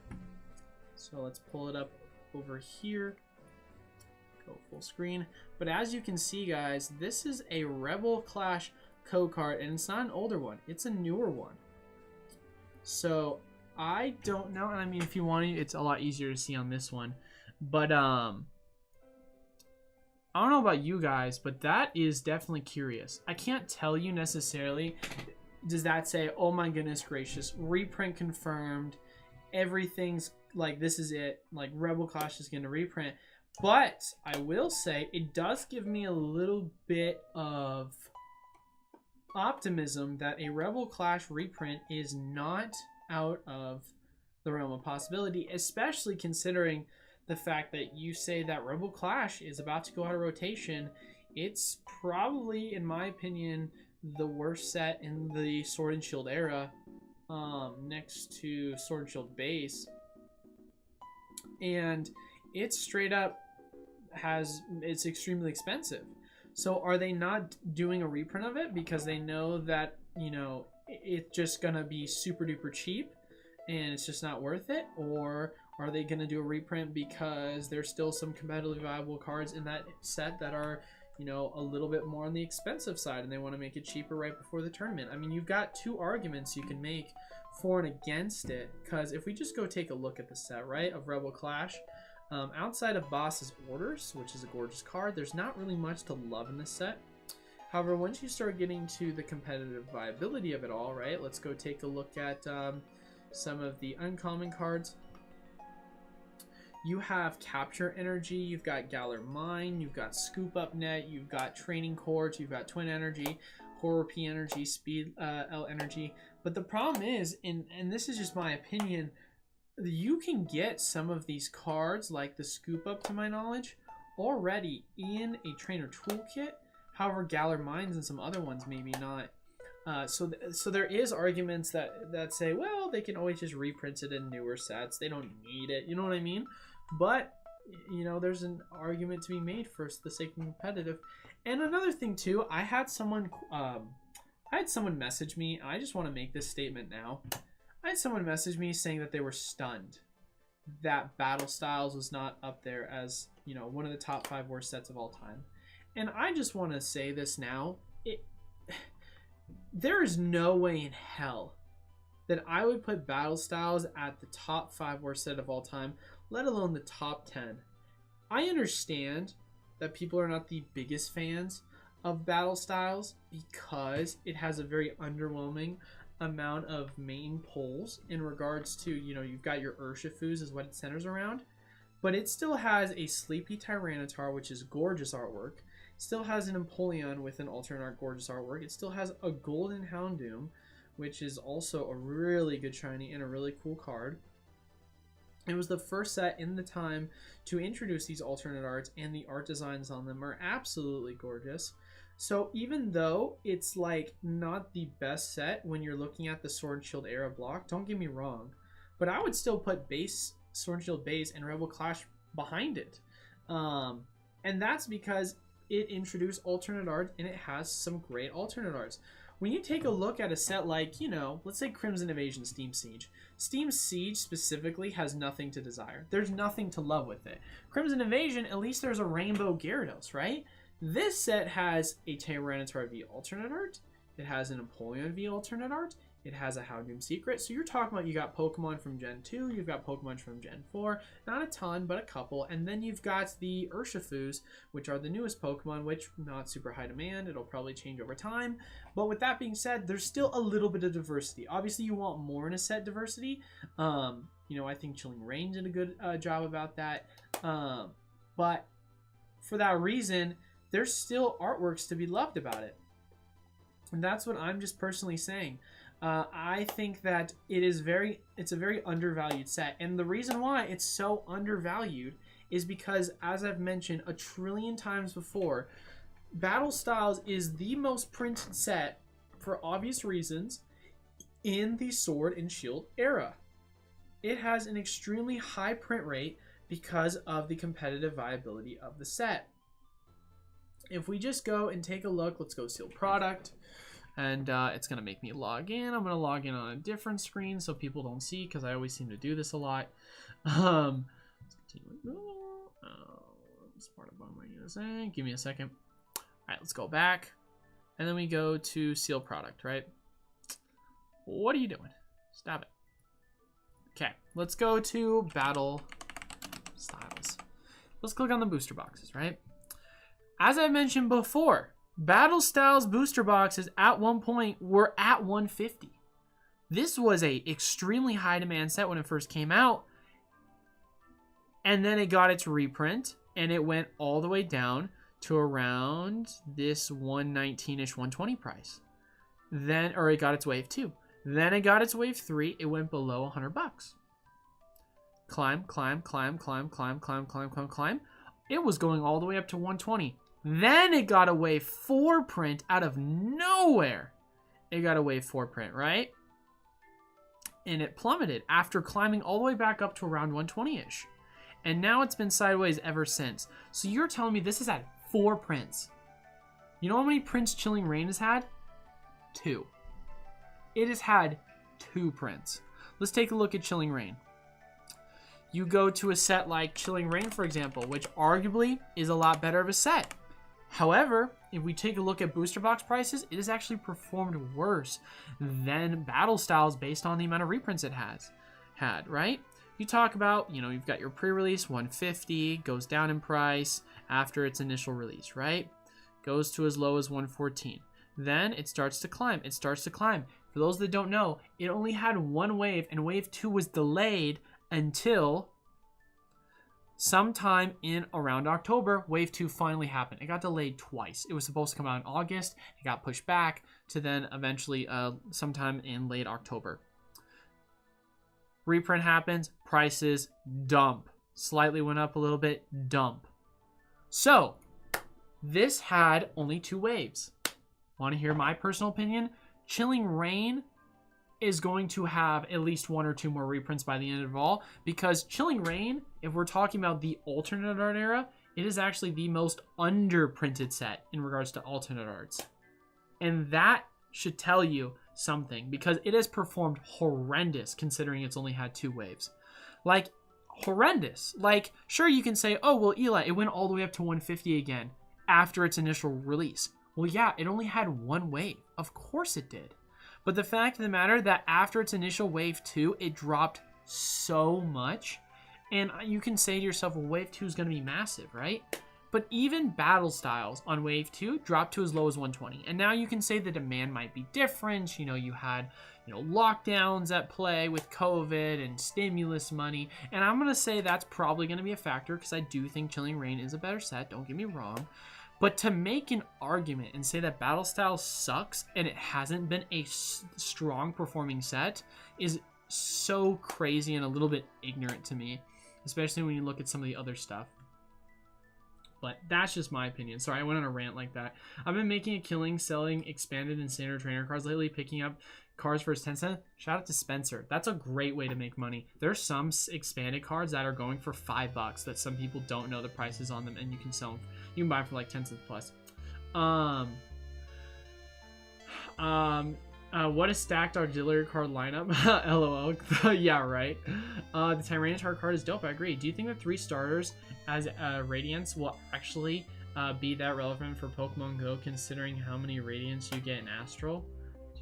So let's pull it up over here. Go full screen. But as you can see, guys, this is a Rebel Clash code card, and it's not an older one. It's a newer one. So I don't know. I mean, if you want to, it's a lot easier to see on this one. But I don't know about you guys, but that is definitely curious. I can't tell you necessarily. Does that say, oh my goodness gracious, reprint confirmed, everything's like, this is it, like Rebel Clash is going to reprint. But I will say it does give me a little bit of optimism that a Rebel Clash reprint is not out of the realm of possibility, especially considering the fact that you say that Rebel Clash is about to go out of rotation. It's probably, in my opinion, the worst set in the Sword and Shield era, next to Sword and Shield base. And it's straight up it's extremely expensive. So are they not doing a reprint of it because they know that, you know, it's just gonna be super duper cheap and it's just not worth it? Or are they gonna do a reprint because there's still some competitively viable cards in that set that are, you know, a little bit more on the expensive side and they want to make it cheaper right before the tournament? I mean, you've got two arguments you can make for and against it, because if we just go take a look at the set, right, of Rebel Clash, outside of Boss's Orders, which is a gorgeous card, there's not really much to love in this set. However, once you start getting to the competitive viability of it all, right, let's go take a look at some of the uncommon cards. You have Capture Energy, you've got Galler Mine, you've got Scoop Up Net, you've got Training Cords, you've got Twin Energy, Horror P Energy, Speed L Energy. But the problem is, and this is just my opinion, you can get some of these cards, like the Scoop Up to my knowledge, already in a Trainer Toolkit. However, Galler Mines and some other ones maybe not. So there is arguments that say, well, they can always just reprint it in newer sets. They don't need it. You know what I mean? But, you know, there's an argument to be made for the sake of competitive. And another thing, too, I had someone message me. I just want to make this statement now. I had someone message me saying that they were stunned that Battle Styles was not up there as, you know, one of the top 5 worst sets of all time. And I just want to say this now. There is no way in hell that I would put Battle Styles at the top 5 worst set of all time, let alone the top 10. I understand that people are not the biggest fans of Battle Styles because it has a very underwhelming amount of main pulls in regards to, you know, you've got your Urshifus is what it centers around, but it still has a Sleepy Tyranitar, which is gorgeous artwork. Still has an Empoleon with an alternate art gorgeous artwork. It still has a Golden Houndoom, which is also a really good shiny and a really cool card. It was the first set in the time to introduce these alternate arts, and the art designs on them are absolutely gorgeous. So even though it's like not the best set when you're looking at the Sword and Shield era block, don't get me wrong, but I would still put base Sword and Shield base and Rebel Clash behind it. And that's because it introduced alternate art and it has some great alternate arts. When you take a look at a set like, you know, let's say Crimson Invasion Steam Siege. Steam Siege specifically has nothing to desire. There's nothing to love with it. Crimson Invasion, at least there's a Rainbow Gyarados, right? This set has a Tyranitar V alternate art. It has an Empoleon V alternate art. It has a Houndoom Secret. So you're talking about you got Pokemon from Gen 2. You've got Pokemon from Gen 4. Not a ton, but a couple. And then you've got the Urshifus, which are the newest Pokemon, which not super high demand. It'll probably change over time. But with that being said, there's still a little bit of diversity. Obviously, you want more in a set diversity. You know, I think Chilling Reign did a good job about that. But for that reason, there's still artworks to be loved about it. And that's what I'm just personally saying. I think that it's a very undervalued set. And the reason why it's so undervalued is because, as I've mentioned a trillion times before, Battle Styles is the most printed set, for obvious reasons, in the Sword and Shield era. It has an extremely high print rate because of the competitive viability of the set. If we just go and take a look, let's go Sealed Product. And it's going to make me log in. I'm going to log in on a different screen so people don't see, because I always seem to do this a lot. Let's continue. Part of my USA. Give me a second. All right, let's go back. And then we go to Seal Product, right? What are you doing? Stop it. Okay, let's go to Battle Styles. Let's click on the booster boxes, right? As I mentioned before, Battle Styles booster boxes at one point were at 150. This was a extremely high demand set when it first came out. And then it got its reprint and it went all the way down to around this 119-ish, 120 price. Or it got its wave 2. Then it got its wave 3. It went below $100. Climb, climb, climb, climb, climb, climb, climb, climb, climb. It was going all the way up to 120. Then it got a wave 4 print out of nowhere. It got a wave 4 print, right? And it plummeted after climbing all the way back up to around 120-ish. And now it's been sideways ever since. So you're telling me this has had 4 prints. You know how many prints Chilling Reign has had? 2. It has had 2 prints. Let's take a look at Chilling Reign. You go to a set like Chilling Reign, for example, which arguably is a lot better of a set. However, if we take a look at booster box prices, it has actually performed worse than Battle Styles based on the amount of reprints it has had, right? You talk about, you've got your pre-release, 150, goes down in price after its initial release, right? Goes to as low as 114. Then it starts to climb. It starts to climb. For those that don't know, it only had 1 wave, and wave 2 was delayed until sometime in around October. Wave 2 finally happened. It got delayed twice. It was supposed to come out in August. It got pushed back to then eventually sometime in late October. Reprint happens. Prices dump. Slightly went up a little bit. Dump. So this had only 2 waves. Want to hear my personal opinion? Chilling Reign is going to have at least 1 or 2 more reprints by the end of all, because Chilling Reign, if we're talking about the alternate art era, it is actually the most underprinted set in regards to alternate arts. And that should tell you something, because it has performed horrendous considering it's only had 2 waves. Like, horrendous. Like, sure, you can say, oh, well, Eli, it went all the way up to 150 again after its initial release. Well, yeah, it only had 1 wave. Of course it did. But the fact of the matter that after its initial wave 2, it dropped so much. And you can say to yourself, well, wave 2 is going to be massive, right? But even battle styles on wave 2 dropped to as low as 120. And now you can say the demand might be different. You had, lockdowns at play with COVID and stimulus money. And I'm going to say that's probably going to be a factor, because I do think Chilling Reign is a better set. Don't get me wrong. But to make an argument and say that Battle Style sucks and it hasn't been a strong performing set is so crazy and a little bit ignorant to me, especially when you look at some of the other stuff. But that's just my opinion. Sorry, I went on a rant like that. I've been making a killing selling expanded and standard trainer cards lately, picking up cards for his 10 cents. Shout out to Spencer. That's a great way to make money. There's some expanded cards that are going for $5 that some people don't know the prices on them, and you can sell them. You can buy them for like 10 cents plus. What a stacked auxiliary card lineup. LOL. Yeah, right. The Tyranitar card is dope. I agree. Do you think the 3 starters as Radiance will actually be that relevant for Pokemon Go, considering how many Radiance you get in Astral?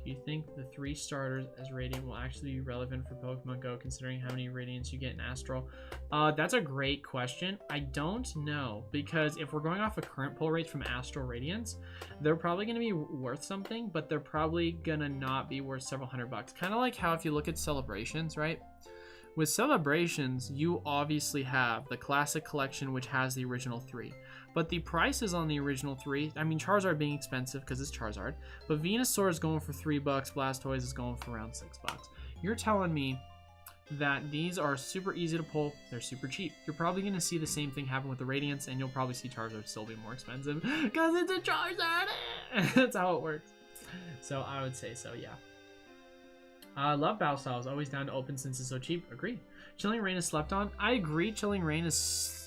Do you think the 3 starters as Radiant will actually be relevant for Pokemon Go, considering how many Radiants you get in Astral? That's a great question. I don't know, because if we're going off of current pull rates from Astral Radiants, they're probably going to be worth something, but they're probably going to not be worth several $100. Kind of like how if you look at Celebrations, right? With Celebrations, you obviously have the Classic Collection, which has the original 3. But the prices on the original 3, I mean, Charizard being expensive because it's Charizard, but Venusaur is going for $3, Blastoise is going for around $6. You're telling me that these are super easy to pull, they're super cheap. You're probably going to see the same thing happen with the Radiance, and you'll probably see Charizard still be more expensive because it's a Charizard. That's how it works. So I would say so, yeah. I love Battle Styles, always down to open since it's so cheap. Agree. Chilling Reign is slept on. I agree, Chilling Reign is...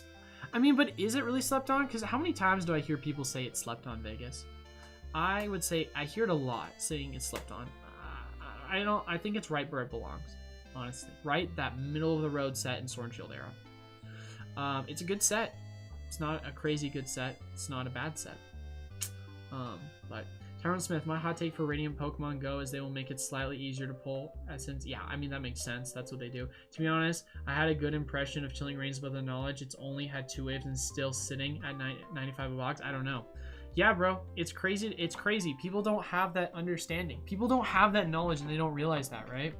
I mean, but is it really slept on? Because how many times do I hear people say it's slept on, Vegas? I would say I hear it a lot, saying it's slept on. I think it's right where it belongs, honestly. Right, that middle of the road set in Sword and Shield era. It's a good set. It's not a crazy good set. It's not a bad set. But Tyrone Smith, my hot take for Radiant Pokemon Go is they will make it slightly easier to pull. Since, yeah, I mean, that makes sense. That's what they do. To be honest, I had a good impression of Chilling Reigns, but the knowledge it's only had 2 waves and still sitting at 95 a box. I don't know. Yeah, bro, it's crazy. It's crazy. People don't have that understanding. People don't have that knowledge, and they don't realize that, right?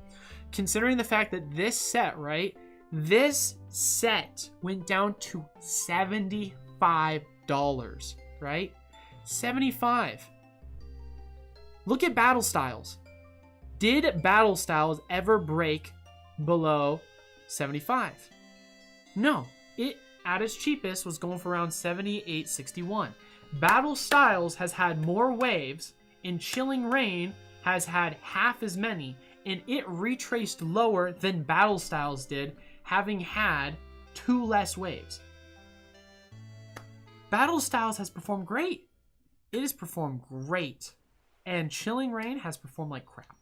Considering the fact that this set, right? This set went down to $75, right? $75. Look at Battle Styles. Did Battle Styles ever break below 75? No. It, at its cheapest, was going for around 78.61. Battle Styles has had more waves, and Chilling Reign has had half as many, and it retraced lower than Battle Styles did, having had 2 less waves. Battle Styles has performed great. It has performed great. And Chilling Reign has performed like crap.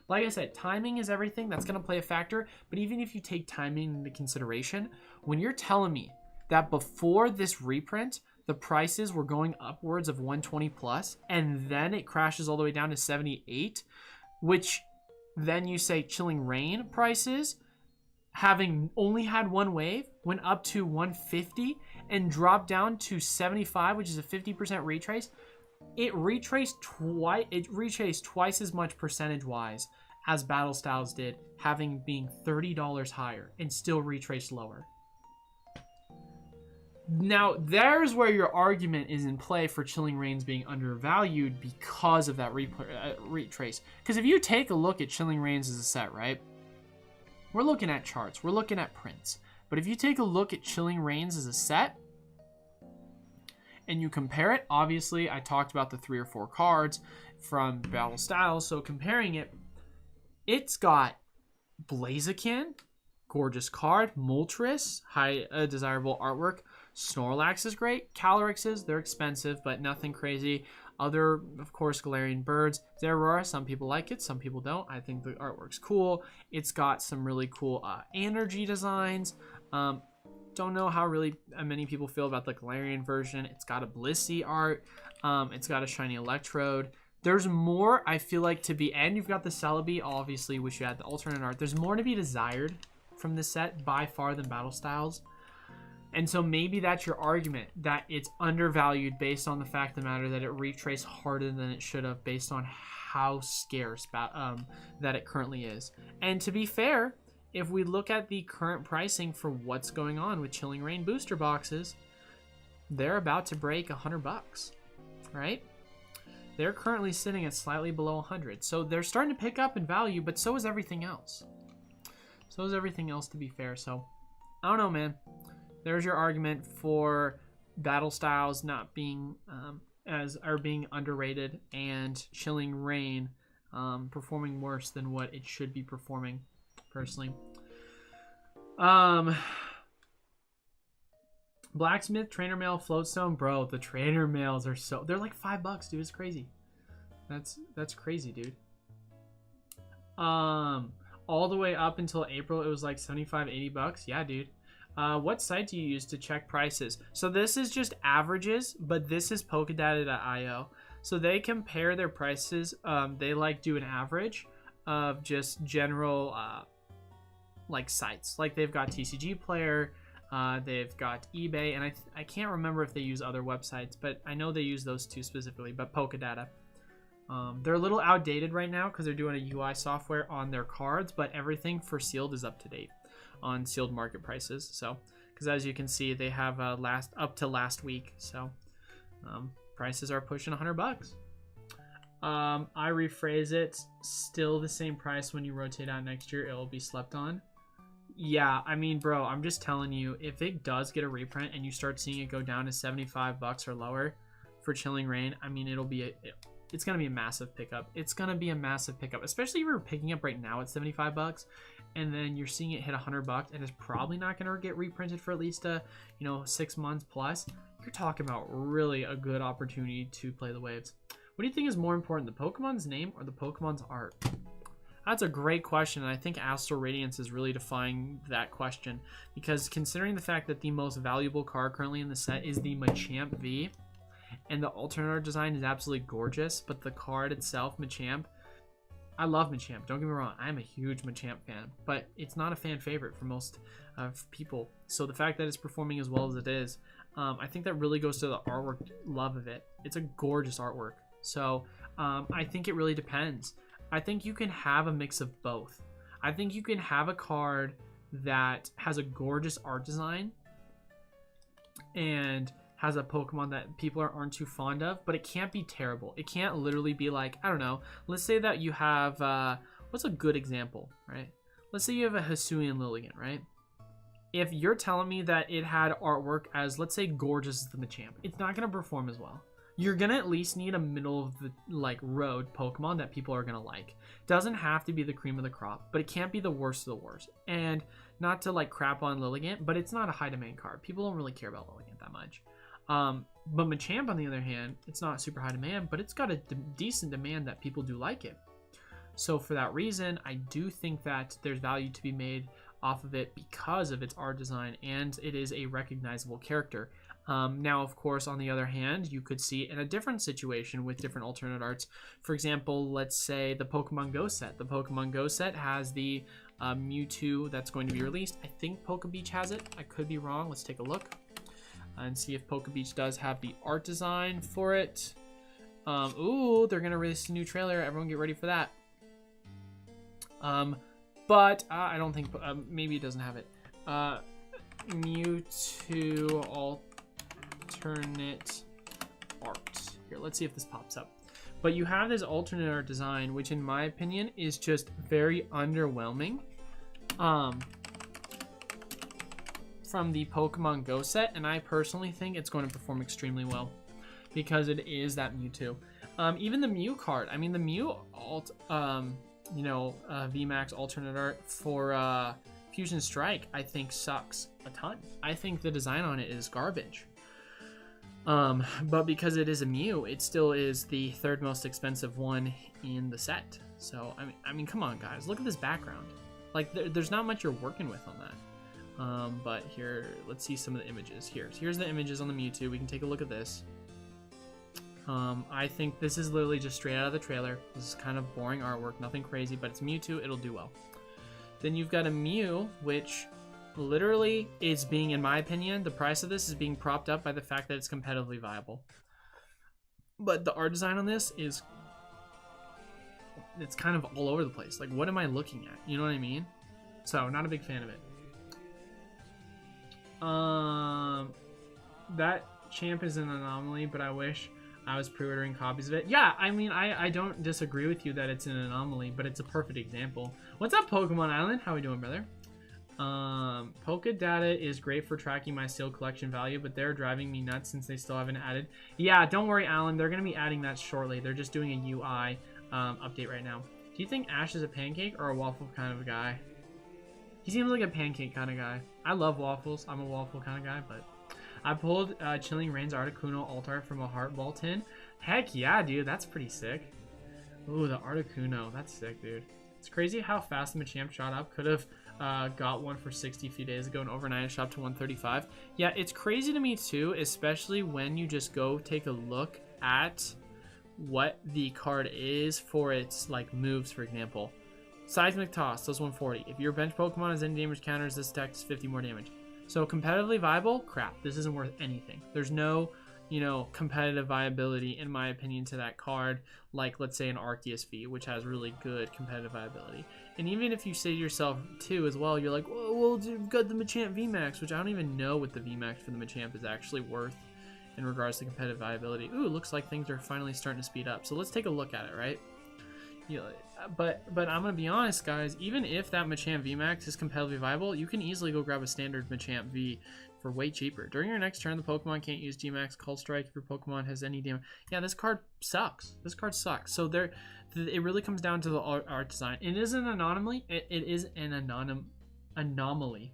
Like I said, timing is everything. That's going to play a factor. But even if you take timing into consideration, when you're telling me that before this reprint, the prices were going upwards of 120 plus, and then it crashes all the way down to 78, which then you say Chilling Reign prices, having only had 1 wave, went up to 150 and dropped down to 75, which is a 50% retrace. It retraced twice as much percentage-wise as Battle Styles did, having being $30 higher and still retraced lower. Now, there's where your argument is in play for Chilling Reigns being undervalued because of that retrace. Because if you take a look at Chilling Reigns as a set, right? We're looking at charts. We're looking at prints. But if you take a look at Chilling Reigns as a set, and you compare it, obviously, I talked about the 3 or 4 cards from Battle Styles. So comparing it, it's got Blaziken, gorgeous card. Moltres, high desirable artwork. Snorlax is great. Calyrex, they're expensive, but nothing crazy. Other, of course, Galarian Birds. Zeraora, some people like it, some people don't. I think the artwork's cool. It's got some really cool energy designs. Don't know how really many people feel about the Galarian version. It's got a Blissey art. It's got a shiny Electrode. There's more, I feel like, to be... And you've got the Celebi, obviously, which you had the alternate art. There's more to be desired from this set by far than Battle Styles. And so maybe that's your argument, that it's undervalued based on the fact of the matter that it retraced harder than it should have based on how scarce that it currently is. And to be fair, if we look at the current pricing for what's going on with Chilling Reign booster boxes, they're about to break $100, right? They're currently sitting at slightly below 100. So they're starting to pick up in value, but so is everything else. So is everything else, to be fair. So I don't know, man. There's your argument for Battle Styles not being being underrated, and Chilling Reign performing worse than what it should be performing, personally. Blacksmith, Trainer Mail, Floatstone, bro. The Trainer Mails are they're like $5, dude. It's crazy. That's crazy, dude. All the way up until April, it was like $75-$80. Yeah, dude. What site do you use to check prices? So this is just averages, but this is Pokedata.io. So they compare their prices. They like do an average of just general like sites. Like they've got TCG Player, they've got eBay, and I can't remember if they use other websites, but I know they use those two specifically. But Pokedata. They're a little outdated right now because they're doing a UI software on their cards, but everything for sealed is up to date on sealed market prices. So because as you can see, they have up to last week, so prices are pushing $100. I rephrase it, still the same price when you rotate out next year. It will be slept on. Yeah, I mean, bro, I'm just telling you, if it does get a reprint and you start seeing it go down to $75 or lower for Chilling Reign, I mean, it's gonna be a massive pickup. It's gonna be a massive pickup, especially if you're picking up right now at $75 and then you're seeing it hit $100 and it's probably not gonna get reprinted for at least 6 months plus. You're talking about really a good opportunity to play the waves. What do you think is more important, the Pokemon's name or the Pokemon's art? That's a great question, and I think Astral Radiance is really defying that question, because considering the fact that the most valuable card currently in the set is the Machamp V, and the alternate art design is absolutely gorgeous, but the card itself, Machamp, I love Machamp, don't get me wrong, I'm a huge Machamp fan, but it's not a fan favorite for most people. So the fact that it's performing as well as it is, I think that really goes to the artwork love of it. It's a gorgeous artwork. So I think it really depends. I think you can have a mix of both. I think you can have a card that has a gorgeous art design and has a Pokemon that people aren't too fond of, but it can't be terrible. It can't literally be like, I don't know, let's say that you have, what's a good example, right? Let's say you have a Hisuian Lilligant, right? If you're telling me that it had artwork as, let's say, gorgeous as the Machamp, it's not going to perform as well. You're going to at least need a middle of the like road Pokemon that people are going to like. Doesn't have to be the cream of the crop, but it can't be the worst of the worst. And not to like crap on Lilligant, but it's not a high demand card. People don't really care about Lilligant that much. But Machamp, on the other hand, it's not super high demand, but it's got a decent demand that people do like it. So for that reason, I do think that there's value to be made off of it because of its art design, and it is a recognizable character. Now, of course, on the other hand, you could see in a different situation with different alternate arts. For example, let's say the Pokemon Go set. The Pokemon Go set has the Mewtwo that's going to be released. I think Pokebeach has it. I could be wrong. Let's take a look and see if Pokebeach does have the art design for it. Ooh, they're going to release a new trailer. Everyone get ready for that. But I don't think, maybe it doesn't have it. Mewtwo alternate art. Here, let's see if this pops up. But you have this alternate art design, which in my opinion is just very underwhelming. From the Pokemon Go set, and I personally think it's going to perform extremely well because it is that Mewtwo. Even the Mew card, I mean the Mew alt, VMAX alternate art for Fusion Strike, I think sucks a ton. I think the design on it is garbage. But because it is a Mew, it still is the third most expensive one in the set. So I mean, come on, guys, look at this background. Like, there's not much you're working with on that. But here, let's see some of the images. Here's the images on the Mewtwo. We can take a look at this. I think this is literally just straight out of the trailer. This is kind of boring artwork, nothing crazy, but it's Mewtwo, it'll do well. Then you've got a Mew, which literally is being, in my opinion, the price of this is being propped up by the fact that it's competitively viable. But the art design on this is, it's kind of all over the place. Like, what am I looking at? You know what I mean? So, not a big fan of it. That champ is an anomaly, but I wish I was pre-ordering copies of it. Yeah, I mean, I don't disagree with you that it's an anomaly, but it's a perfect example. What's up, Pokemon Island? How we doing, brother? Poké data is great for tracking my seal collection value, but they're driving me nuts since they still haven't added. Yeah, don't worry, Alan. They're going to be adding that shortly. They're just doing a UI update right now. Do you think Ash is a pancake or a waffle kind of a guy? He seems like a pancake kind of guy. I love waffles. I'm a waffle kind of guy, but I pulled Chilling Reigns Articuno Altar from a Heart Ball tin. Heck yeah, dude. That's pretty sick. Ooh, the Articuno. That's sick, dude. It's crazy how fast the Machamp shot up. Could have got one for 60 a few days ago, and overnight it shot to 135. Yeah, it's crazy to me too, especially when you just go take a look at what the card is for its like moves, for example. Seismic Toss does 140. If your bench Pokemon has any damage counters, this attack does 50 more damage. So competitively viable? Crap. This isn't worth anything. There's no, competitive viability, in my opinion, to that card, like, let's say, an Arceus V, which has really good competitive viability. And even if you say to yourself, too, as well, you're like, well, we've got the Machamp VMAX, which I don't even know what the VMAX for the Machamp is actually worth in regards to competitive viability. Ooh, looks like things are finally starting to speed up. So let's take a look at it, right? But I'm gonna be honest, guys. Even if that Machamp VMAX is competitively viable, you can easily go grab a standard Machamp V for way cheaper. During your next turn, the Pokemon can't use G-Max Call Strike if your Pokemon has any damage. Yeah, this card sucks. This card sucks. So it really comes down to the art design. It is an anomaly. It is an anomaly,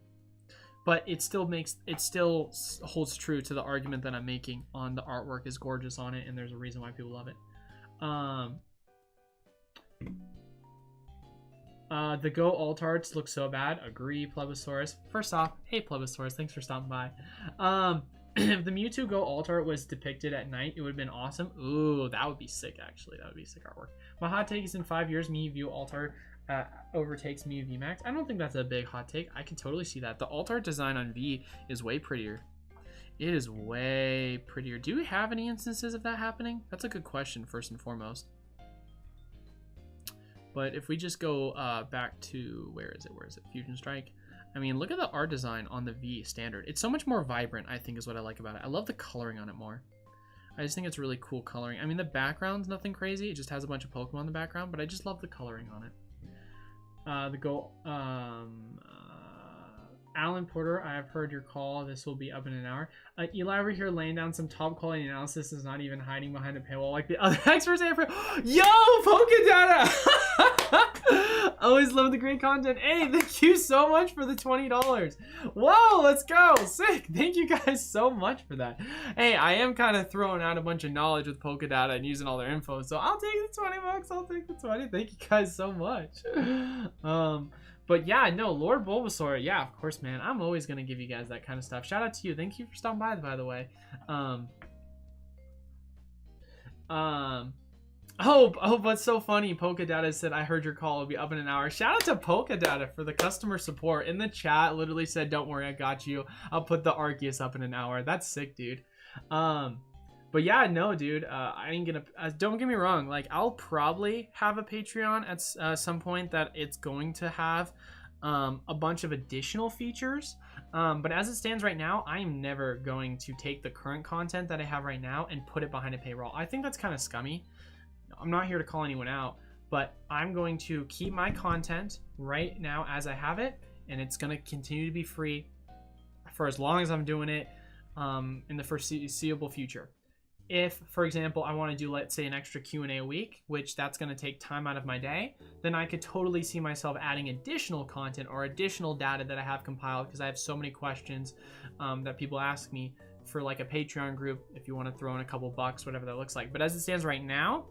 but it still holds true to the argument that I'm making on the artwork is gorgeous on it, and there's a reason why people love it. The Go alt arts look so bad. Agree, Plebisaurus. First off, hey Plebisaurus, thanks for stopping by. If the Mewtwo Go alt art was depicted at night, it would have been awesome. Ooh, that would be sick, actually. That would be sick artwork. My hot take is in 5 years, Mewtwo alt art overtakes Mew VMAX. I don't think that's a big hot take. I could totally see that. The alt art design on V is way prettier. It is way prettier. Do we have any instances of that happening? That's a good question, first and foremost. But if we just go back to, where is it? Fusion Strike. I mean, look at the art design on the V standard. It's so much more vibrant, I think, is what I like about it. I love the coloring on it more. I just think it's really cool coloring. I mean, the background's nothing crazy. It just has a bunch of Pokemon in the background, but I just love the coloring on it. Alan Porter, I have heard your call. This will be up in an hour. Eli over here laying down some top quality analysis, is not even hiding behind a paywall like the other experts. Yo, Pokedata! Always love the great content. Hey, thank you so much for the $20. Whoa, let's go. Sick. Thank you guys so much for that. Hey, I am kind of throwing out a bunch of knowledge with Pokedata and using all their info, so I'll take the 20 bucks. I'll take the 20. Thank you guys so much. But yeah, no, Lord Bulbasaur, yeah, of course, man. I'm always going to give you guys that kind of stuff. Shout out to you. Thank you for stopping by the way. Oh, what's so funny, Pokedata said, I heard your call will be up in an hour. Shout out to Pokedata for the customer support. In the chat, literally said, don't worry, I got you. I'll put the Arceus up in an hour. That's sick, dude. But yeah, no, dude, I ain't gonna, don't get me wrong, like, I'll probably have a Patreon at some point that it's going to have a bunch of additional features, but as it stands right now, I am never going to take the current content that I have right now and put it behind a paywall. I think that's kind of scummy. I'm not here to call anyone out, but I'm going to keep my content right now as I have it, and it's going to continue to be free for as long as I'm doing it in the foreseeable future. If, for example, I want to do, let's say, an extra Q&A a week, which that's going to take time out of my day, then I could totally see myself adding additional content or additional data that I have compiled, because I have so many questions that people ask me for like a Patreon group, if you want to throw in a couple bucks, whatever that looks like. But as it stands right now,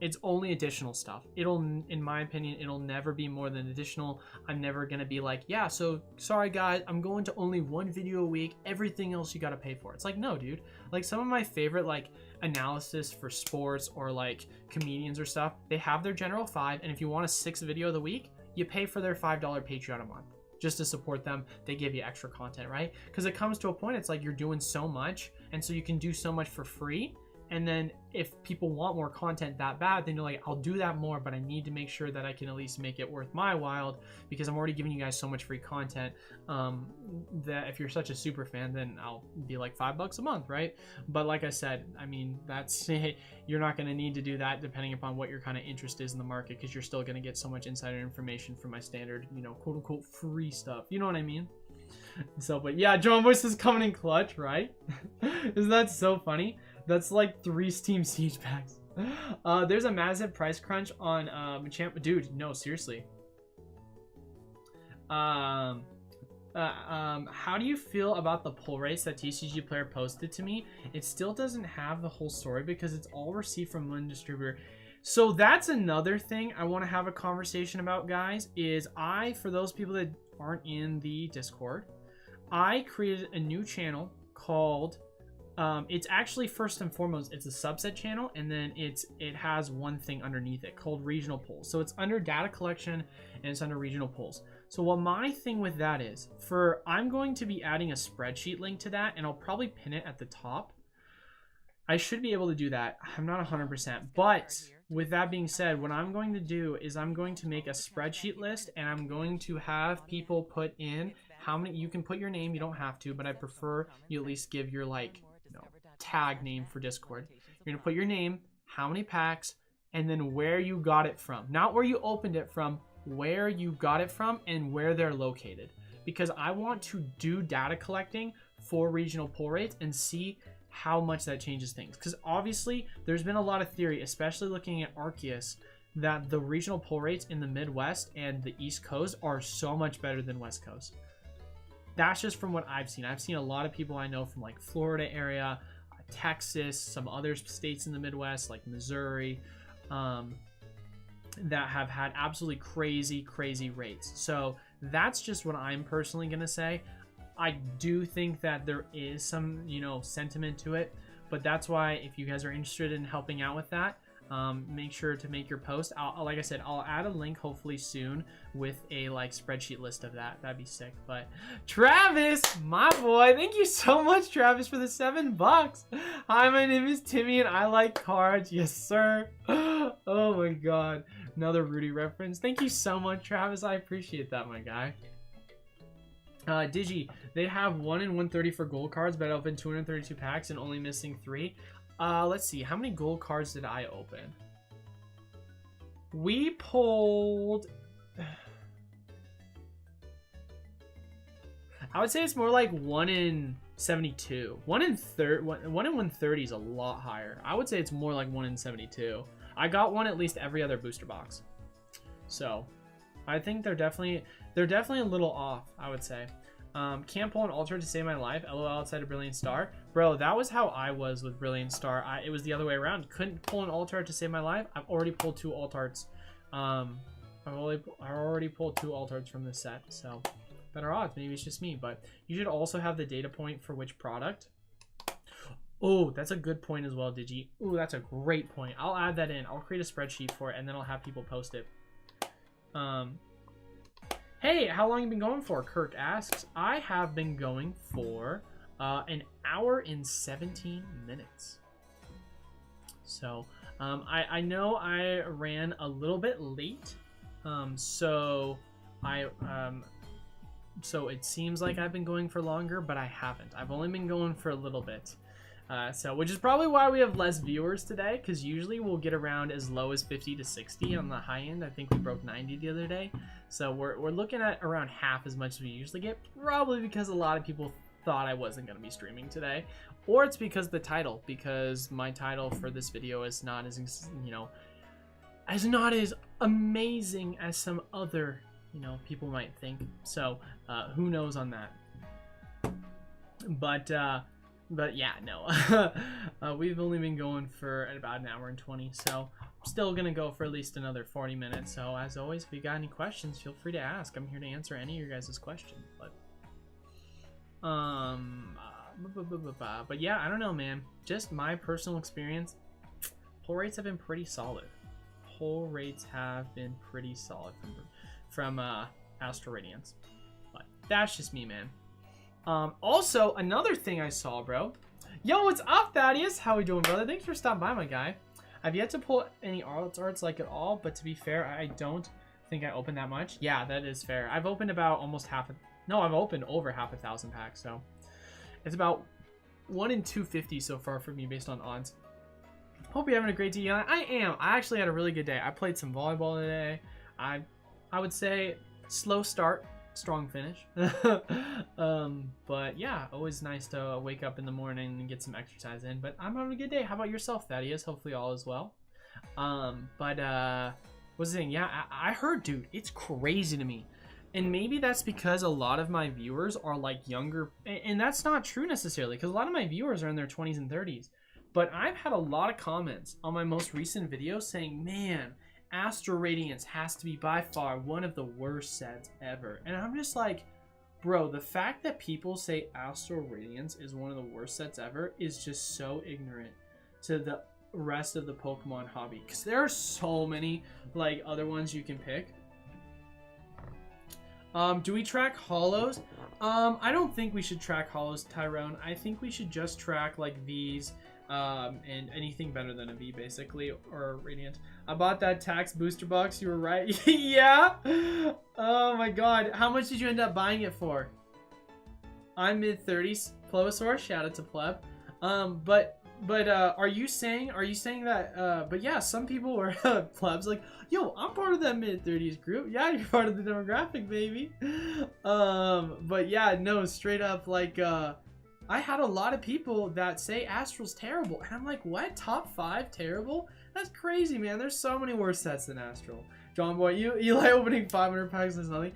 it's only additional stuff. It'll, in my opinion, it'll never be more than additional. I'm never gonna be like, yeah, so sorry guys, I'm going to only one video a week, everything else you gotta pay for. It's like, no, dude. Like, some of my favorite like analysis for sports or like comedians or stuff, they have their general 5, and if you want a 6th video of the week, you pay for their $5 Patreon a month just to support them. They give you extra content, right? Because it comes to a point, it's like you're doing so much, and so you can do so much for free. And then if people want more content that bad, then you're like, I'll do that more, but I need to make sure that I can at least make it worth my while, because I'm already giving you guys so much free content that if you're such a super fan, then I'll be like $5 a month, right? But like I said, I mean, that's, you're not going to need to do that depending upon what your kind of interest is in the market, because you're still going to get so much insider information from my standard, you know, quote unquote free stuff. You know what I mean? So, but yeah, John Voice is coming in clutch, right? Isn't that so funny? That's like 3 Steam Siege packs. There's a massive price crunch on Machamp. Dude, no, seriously. How do you feel about the pull rates that TCG Player posted to me? It still doesn't have the whole story because it's all received from one distributor. So that's another thing I want to have a conversation about, guys, is for those people that aren't in the Discord, I created a new channel called it's actually, first and foremost, it's a subset channel, and then it has one thing underneath it called regional polls. So it's under data collection and it's under regional polls. So what my thing with that is, I'm going to be adding a spreadsheet link to that, and I'll probably pin it at the top. I should be able to do that. I'm not 100%, but with that being said, what I'm going to do is I'm going to make a spreadsheet list, and I'm going to have people put in how many. You can put your name, you don't have to, but I prefer you at least give your like tag name for Discord. You're gonna put your name, how many packs, and then where you got it from. Not where you opened it from, where you got it from and where they're located. Because I want to do data collecting for regional pull rates and see how much that changes things. Because obviously there's been a lot of theory, especially looking at Arceus, that the regional pull rates in the Midwest and the East Coast are so much better than West Coast. That's just from what I've seen. I've seen a lot of people I know from like Florida area, Texas, some other states in the Midwest like Missouri, that have had absolutely crazy rates. So that's just what I'm personally gonna say. I do think that there is some, sentiment to it, but that's why if you guys are interested in helping out with that, make sure to make your post. Like I said, I'll add a link hopefully soon with a spreadsheet list of that. That'd be sick. But Travis, my boy, thank you so much, Travis, for the $7. Hi, my name is Timmy and I like cards. Yes, sir. Oh my god, another Rudy reference. Thank you so much, Travis. I appreciate that, my guy. Digi, they have 1 in 130 for gold cards, but I opened 232 packs and only missing 3. Let's see, how many gold cards did I open? We pulled... I would say it's more like 1 in 72. 1 in 130 is a lot higher. I would say it's more like 1 in 72. I got one at least every other booster box. So, I think they're definitely a little off, I would say. Can't pull an altar to save my life. LOL outside of Brilliant Star. Bro, that was how I was with Brilliant Star. It was the other way around. Couldn't pull an altar to save my life. I've already pulled 2 altarts. I already pulled 2 altarts from this set, so better odds. Maybe it's just me, but you should also have the data point for which product. Oh, that's a good point as well, Digi. Ooh, that's a great point. I'll add that in. I'll create a spreadsheet for it, and then I'll have people post it. Hey, how long have you been going for? Kirk asks. I have been going for an hour and 17 minutes. So, I know I ran a little bit late. So it seems like I've been going for longer, but I haven't. I've only been going for a little bit. Which is probably why we have less viewers today, because usually we'll get around as low as 50 to 60 on the high end. I think we broke 90 the other day. So we're looking at around half as much as we usually get, probably because a lot of people thought I wasn't going to be streaming today. Or it's because the title, because my title for this video is not as, not as amazing as some other, people might think. So who knows on that. But yeah, no. We've only been going for about an hour and 20, so I'm still gonna go for at least another 40 minutes. So as always, if you got any questions, feel free to ask. I'm here to answer any of your guys' questions. But yeah, I don't know, man. Just my personal experience, pull rates have been pretty solid. Pull rates have been pretty solid from Astral Radiance. But that's just me, man. Also, another thing I saw, bro. Yo, what's up, Thaddeus? How we doing, brother? Thanks for stopping by, my guy. I've yet to pull any arts like at all, but to be fair, I don't think I opened that much. Yeah, that is fair. I've opened about almost I've opened over half a thousand packs, so it's about 1 in 250 so far for me based on odds. Hope you're having a great day. I am. I actually had a really good day. I played some volleyball today. I would say slow start, strong finish. But yeah, always nice to wake up in the morning and get some exercise in. But I'm having a good day. How about yourself, Thaddeus? Hopefully all is well. What's the thing? Yeah, I heard, dude, it's crazy to me. And maybe that's because a lot of my viewers are like younger, and that's not true necessarily, because a lot of my viewers are in their 20s and 30s. But I've had a lot of comments on my most recent video saying, man, Astral Radiance has to be by far one of the worst sets ever. And I'm just like, bro, the fact that people say Astral Radiance is one of the worst sets ever is just so ignorant to the rest of the Pokemon hobby. Because there are so many like other ones you can pick. Do we track holos? I don't think we should track holos, Tyrone. I think we should just track like V's and anything better than a V, basically, or Radiant. I bought that tax booster box. You were right. Yeah. Oh my God. How much did you end up buying it for? I'm mid-30s. Plevosaur. Shout out to Pleb. But are you saying that? But yeah, some people were plebs like, yo, I'm part of that mid-30s group. Yeah, you're part of the demographic, baby. But yeah, no, straight up, like, I had a lot of people that say Astral's terrible, and I'm like, what? Top 5 terrible? That's crazy, man. There's so many worse sets than Astral. John Boy, you like opening 500 packs is nothing.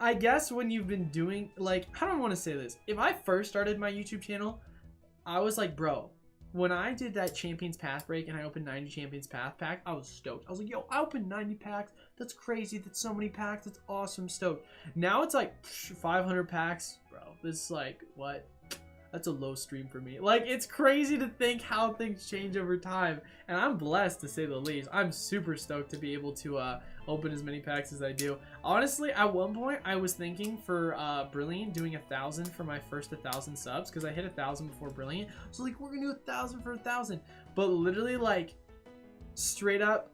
I guess when you've been doing, like, I don't want to say this. If I first started my YouTube channel, I was like, bro, when I did that Champions Path break and I opened 90 Champions Path pack, I was stoked. I was like, yo, I opened 90 packs. That's crazy. That's so many packs. That's awesome. Stoked. Now it's like 500 packs. Bro, this is like, what? That's a low stream for me. Like, it's crazy to think how things change over time. And I'm blessed, to say the least. I'm super stoked to be able to open as many packs as I do. Honestly, at one point, I was thinking for Brilliant doing 1,000 for my first 1,000 subs, because I hit 1,000 before Brilliant. So like, we're gonna do 1,000 for 1,000. But literally, like, straight up,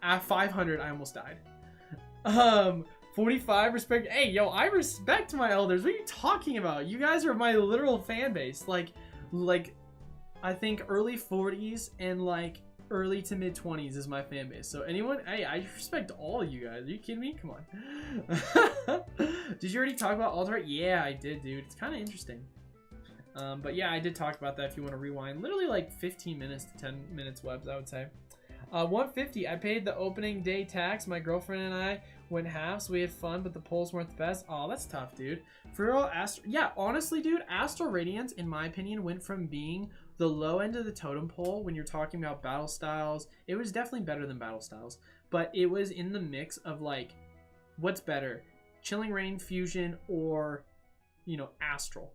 at 500, I almost died. 45 respect. Hey, yo, I respect my elders. What are you talking about? You guys are my literal fan base. Like I think early 40s and like early to mid 20s is my fan base. So anyone, hey, I respect all you guys. Are you kidding me? Come on. Did you already talk about alter? Yeah, I did, dude. It's kind of interesting. But yeah, I did talk about that if you want to rewind. Literally like 15 minutes to 10 minutes webs, I would say. 150. I paid the opening day tax. My girlfriend and I went half, so we had fun, but the polls weren't the best. Oh, that's tough, dude. For real, yeah, honestly, dude, Astral Radiance, in my opinion, went from being the low end of the totem pole when you're talking about battle styles. It was definitely better than battle styles, but it was in the mix of like, what's better, Chilling Reign, Fusion, or, you know, Astral.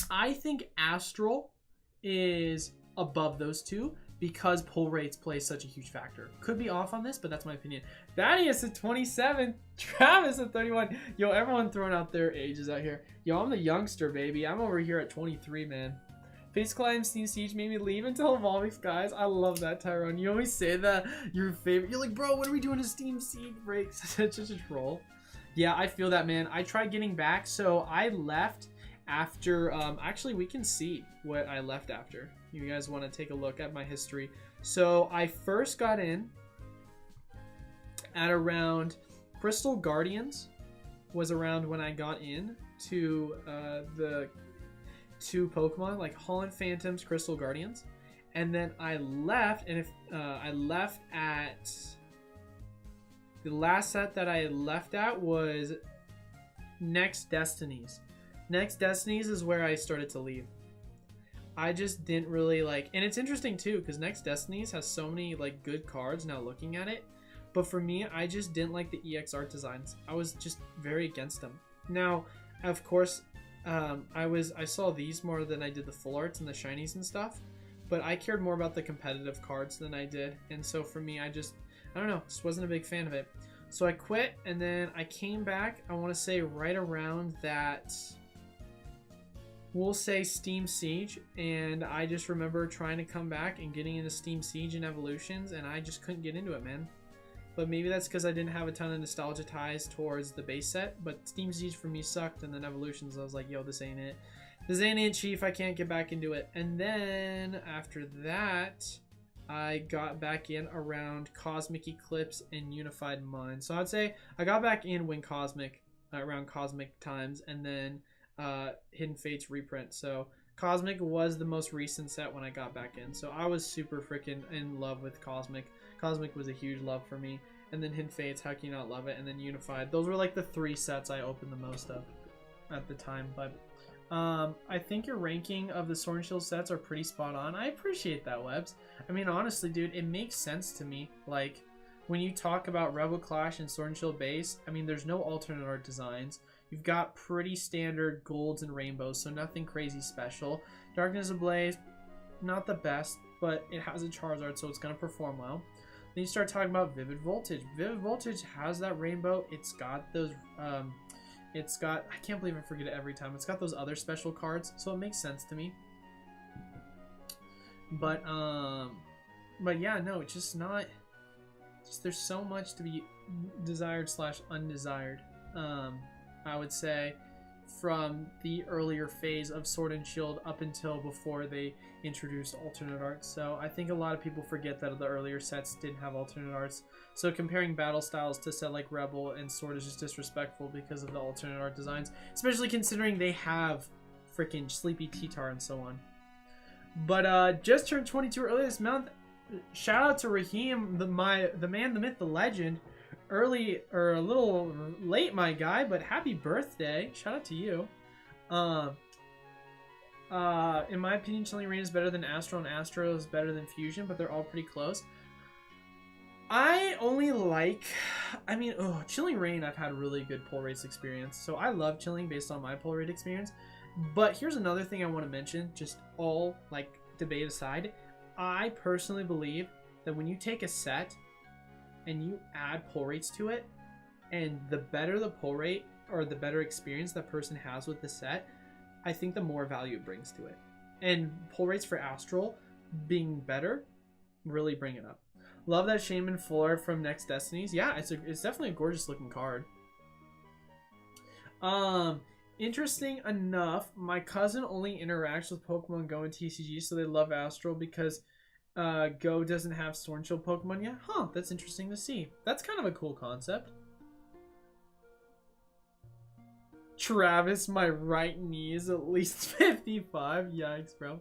I think Astral is above those two because pull rates play such a huge factor. Could be off on this, but that's my opinion. Thaddeus at 27, Travis at 31. Yo, everyone throwing out their ages out here. Yo, I'm the youngster, baby. I'm over here at 23, man. Face Climb, Steam Siege made me leave until Evolving Skies. I love that, Tyrone. You always say that. Your favorite. You're like, bro, what are we doing to Steam Siege break? Such a troll. Yeah, I feel that, man. I tried getting back, so I left after, actually, we can see what I left after. You guys want to take a look at my history. So I first got in at around Crystal Guardians was around when I got in to the two Pokemon, like Holland Phantoms, Crystal Guardians. And then I left, and I left at, the last set that I left at was Next Destinies. Next Destinies is where I started to leave. I just didn't really like, and it's interesting too because Next Destinies has so many like good cards now looking at it, but for me, I just didn't like the EX art designs. I was just very against them. Now, of course, I saw these more than I did the full arts and the shinies and stuff, but I cared more about the competitive cards than I did, and so for me, I don't know, just wasn't a big fan of it. So I quit, and then I came back, I want to say right around that, we'll say Steam Siege, and I just remember trying to come back and getting into Steam Siege and Evolutions, and I just couldn't get into it, man. But maybe that's because I didn't have a ton of nostalgia ties towards the base set, but Steam Siege for me sucked, and then Evolutions, I was like, yo, this ain't it. This ain't it, Chief, I can't get back into it. And then, after that, I got back in around Cosmic Eclipse and Unified Mind. So I'd say I got back in when Cosmic, around Cosmic times, and then Hidden Fates reprint. So Cosmic was the most recent set when I got back in. So I was super freaking in love with Cosmic. Cosmic was a huge love for me. And then Hidden Fates, how can you not love it? And then Unified. Those were like the three sets I opened the most of at the time. But I think your ranking of the Sword and Shield sets are pretty spot on. I appreciate that, Webs. I mean, honestly, dude, it makes sense to me. Like, when you talk about Rebel Clash and Sword and Shield base, I mean, there's no alternate art designs. You've got pretty standard golds and rainbows, so nothing crazy special. Darkness Ablaze, not the best, but it has a Charizard, so it's going to perform well. Then you start talking about Vivid Voltage. Vivid Voltage has that rainbow. It's got those, I can't believe I forget it every time. It's got those other special cards, so it makes sense to me. But yeah, no, it's just not, there's so much to be desired / undesired. I would say from the earlier phase of Sword and Shield up until before they introduced alternate arts. So I think a lot of people forget that the earlier sets didn't have alternate arts. So comparing battle styles to set like Rebel and Sword is just disrespectful because of the alternate art designs, especially considering they have freaking Sleepy T-Tar and so on. But just turned 22 earlier this month. Shout out to Raheem, the man, the myth, the legend. Early or a little late, my guy, but happy birthday. Shout out to you. In my opinion, Chilling Reign is better than Astral, and Astral is better than Fusion, but they're all pretty close. I only like, Chilling Reign, I've had really good pull rates experience, so I love Chilling based on my pull rate experience. But here's another thing I want to mention, just all like debate aside. I personally believe that when you take a set and you add pull rates to it, and the better the pull rate or the better experience that person has with the set, I think the more value it brings to it. And pull rates for Astral being better really bring it up. Love that Shaman Fuller from Next Destinies. Yeah, it's definitely a gorgeous looking card. Interesting enough, my cousin only interacts with Pokemon Go and TCG, so they love Astral because Go doesn't have Storm Shield Pokemon yet. Huh, that's interesting to see. That's kind of a cool concept. Travis, my right knee is at least 55. Yikes, bro.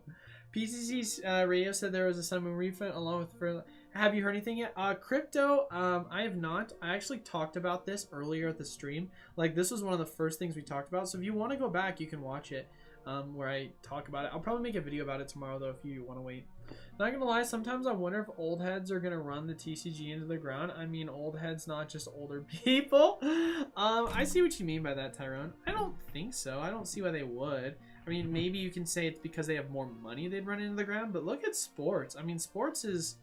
PCC Radio said there was a summon refund along with... Have you heard anything yet? Crypto, I have not. I actually talked about this earlier at the stream. Like, this was one of the first things we talked about. So if you want to go back, you can watch it where I talk about it. I'll probably make a video about it tomorrow, though, if you want to wait. Not gonna lie, sometimes I wonder if old heads are gonna run the TCG into the ground. I mean, old heads, not just older people. I see what you mean by that, Tyrone. I don't think so. I don't see why they would. I mean, maybe you can say it's because they have more money they'd run into the ground, but look at sports. I mean, sports is...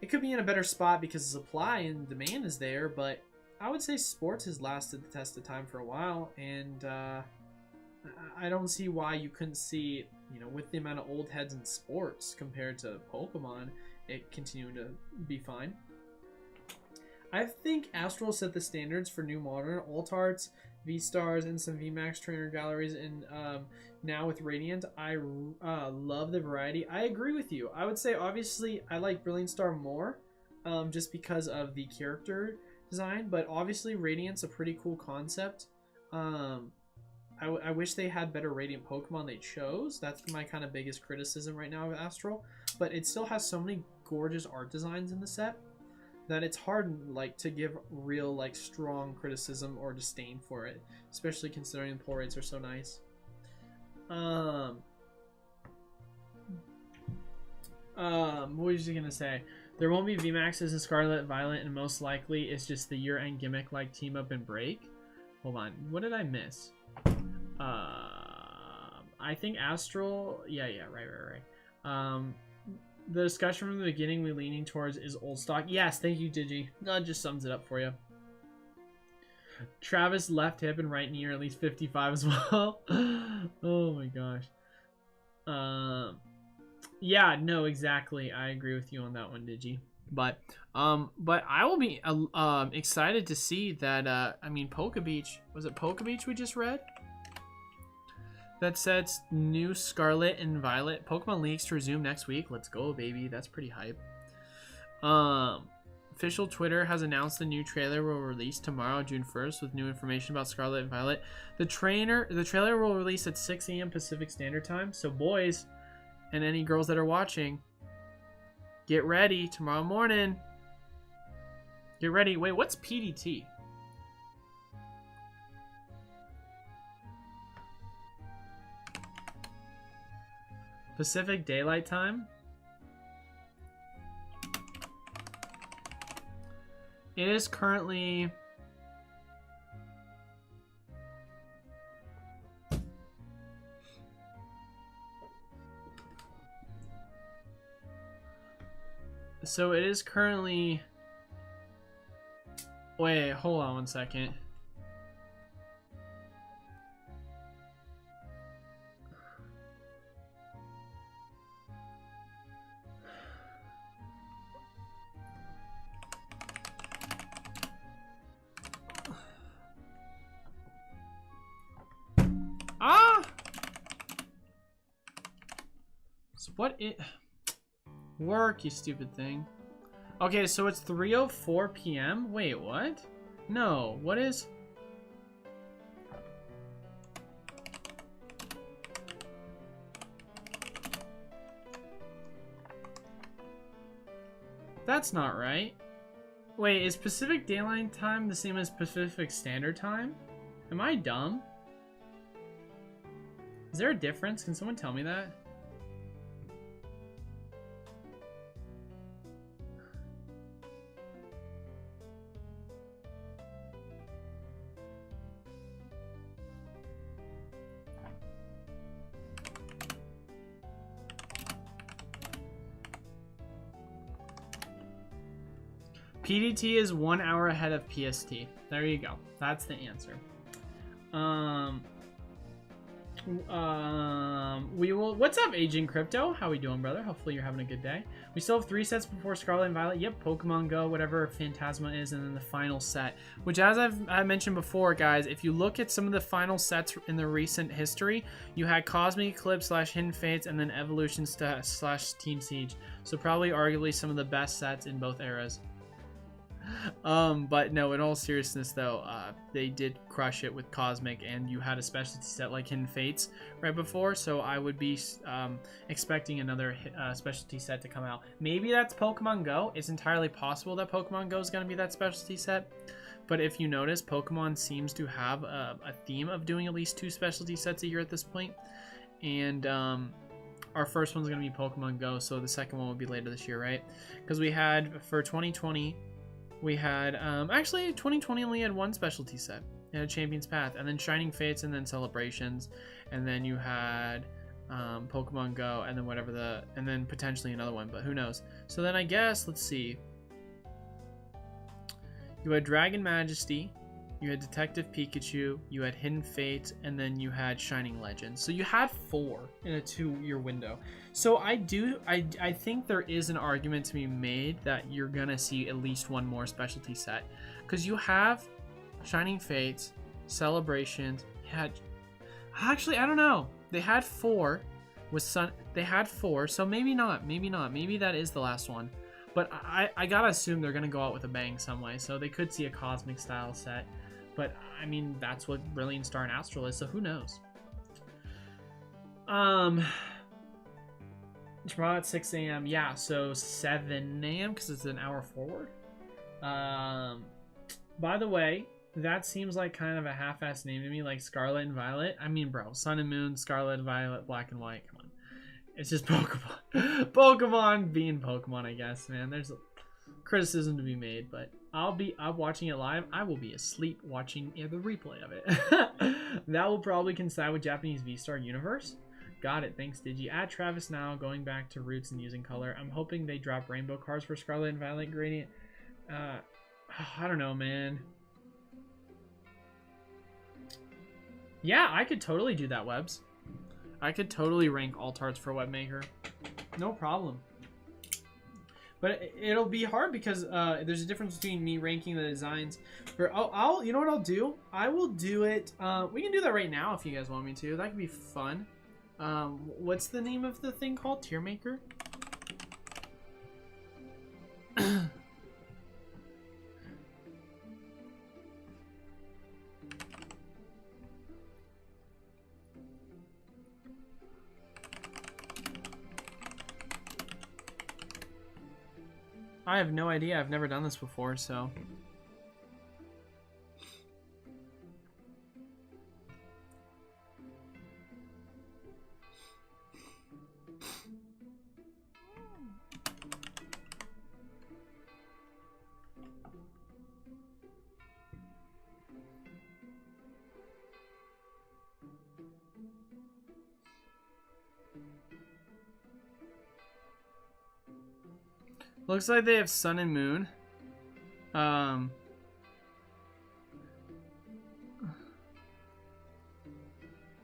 It could be in a better spot because the supply and demand is there, but I would say sports has lasted the test of time for a while, and I don't see why you couldn't see, you know, with the amount of old heads in sports compared to Pokemon, it continuing to be fine. I think Astral set the standards for new modern alt arts, V-Stars, and some VMAX trainer galleries, and now with Radiant, I love the variety. I agree with you. I would say, obviously, I like Brilliant Star more, just because of the character design, but obviously Radiant's a pretty cool concept. I wish they had better Radiant Pokemon they chose. That's my kind of biggest criticism right now of Astral, but it still has so many gorgeous art designs in the set that it's hard, like, to give real, like, strong criticism or disdain for it, especially considering the pull rates are so nice. What was you gonna say? There won't be VMAXs in Scarlet Violet, and most likely it's just the year-end gimmick like Team Up and Break. Hold on, what did I miss? I think Astral. Yeah, right. The discussion from the beginning we're leaning towards is old stock. Yes, thank you, Digi. That just sums it up for you. Travis left hip and right knee are at least 55 as well. Oh my gosh. Yeah, no, exactly. I agree with you on that one, Digi. But I will be excited to see that. I mean, Poke Beach. Was it Poke Beach we just read? That sets new Scarlet and Violet Pokemon leaks to resume next week. Let's go, baby. That's pretty hype. Official Twitter has announced the new trailer will release tomorrow, June 1st, with new information about Scarlet and Violet. The trailer will release at 6 a.m. Pacific Standard Time. So, boys, and any girls that are watching, get ready tomorrow morning. Get ready. Wait, what's PDT? Pacific Daylight Time. It is currently... So it is currently... Wait, hold on one second. What it work, you stupid thing. Okay, so it's 3:04 p.m. Wait, what? No, what is? That's not right. Wait, is Pacific Daylight Time the same as Pacific Standard Time? Am I dumb? Is there a difference? Can someone tell me that? PDT is 1 hour ahead of PST. There you go. That's the answer. We will. What's up, Aging Crypto? How we doing, brother? Hopefully you're having a good day. We still have 3 sets before Scarlet and Violet. Yep, Pokemon Go, whatever Phantasma is, and then the final set. Which, as I mentioned before, guys, if you look at some of the final sets in the recent history, you had Cosmic Eclipse / Hidden Fates, and then Evolution / Team Siege. So probably, arguably, some of the best sets in both eras. But no, in all seriousness though, they did crush it with Cosmic, and you had a specialty set like Hidden Fates right before, so I would be expecting another specialty set to come out. Maybe that's Pokemon Go. It's entirely possible that Pokemon Go is going to be that specialty set, but if you notice, Pokemon seems to have a theme of doing at least 2 specialty sets a year at this point, and our first one's going to be Pokemon Go, so the second one will be later this year, right? Because we had, for 2020, we had, actually 2020 only had 1 specialty set. It had Champion's Path, and then Shining Fates, and then Celebrations, and then you had Pokemon Go, and then whatever and then potentially another one, but who knows. So then I guess, let's see. You had Dragon Majesty, you had Detective Pikachu, you had Hidden Fates, and then you had Shining Legends. So you had 4 in a 2-year window. So I think there is an argument to be made that you're gonna see at least 1 more specialty set, because you have Shining Fates, Celebrations. Actually, I don't know. They had 4 with Sun. They had 4, so maybe not. Maybe that is the last one. But I gotta assume they're gonna go out with a bang some way. So they could see a Cosmic style set. But, I mean, that's what Brilliant Star and Astral is, so who knows? Tomorrow at 6 a.m. Yeah, so 7 a.m. because it's an hour forward. By the way, that seems like kind of a half-assed name to me, like Scarlet and Violet. I mean, bro, Sun and Moon, Scarlet, Violet, Black and White. Come on. It's just Pokemon. Pokemon being Pokemon, I guess, man. There's criticism to be made, but I'm watching it live. I will be asleep watching the replay of it. That will probably coincide with Japanese V-Star universe. Got it. Thanks, Digi. Add Travis now, going back to roots and using color. I'm hoping they drop rainbow cards for Scarlet and Violet Gradient. I don't know, man. Yeah, I could totally do that, Webs. I could totally rank Altarts for Webmaker. No problem. But it'll be hard because there's a difference between me ranking the designs. For you know what I'll do? I will do it. We can do that right now if you guys want me to. That could be fun. What's the name of the thing called? Tier Maker? I have no idea. I've never done this before, so. Looks like they have Sun and Moon.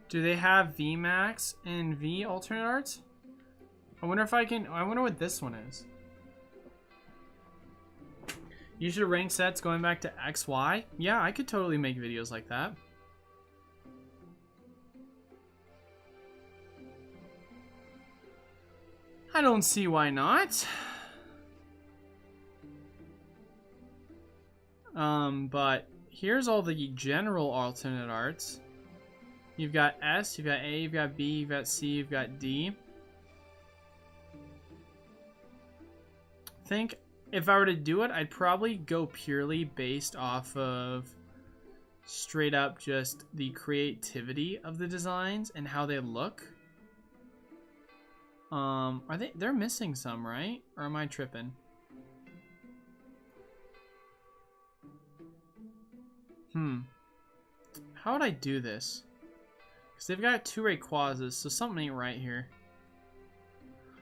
Do they have VMAX and V alternate arts? I wonder if I can. I wonder what this one is. You should rank sets going back to XY. Yeah, I could totally make videos like that. I don't see why not. But here's all the general alternate arts. You've got S, you've got A, you've got B, you've got C, you've got D. I think if I were to do it, I'd probably go purely based off of straight up just the creativity of the designs and how they look. They're missing some, right? Or am I tripping? How would I do this? Because they've got 2 Rayquazas, so something ain't right here.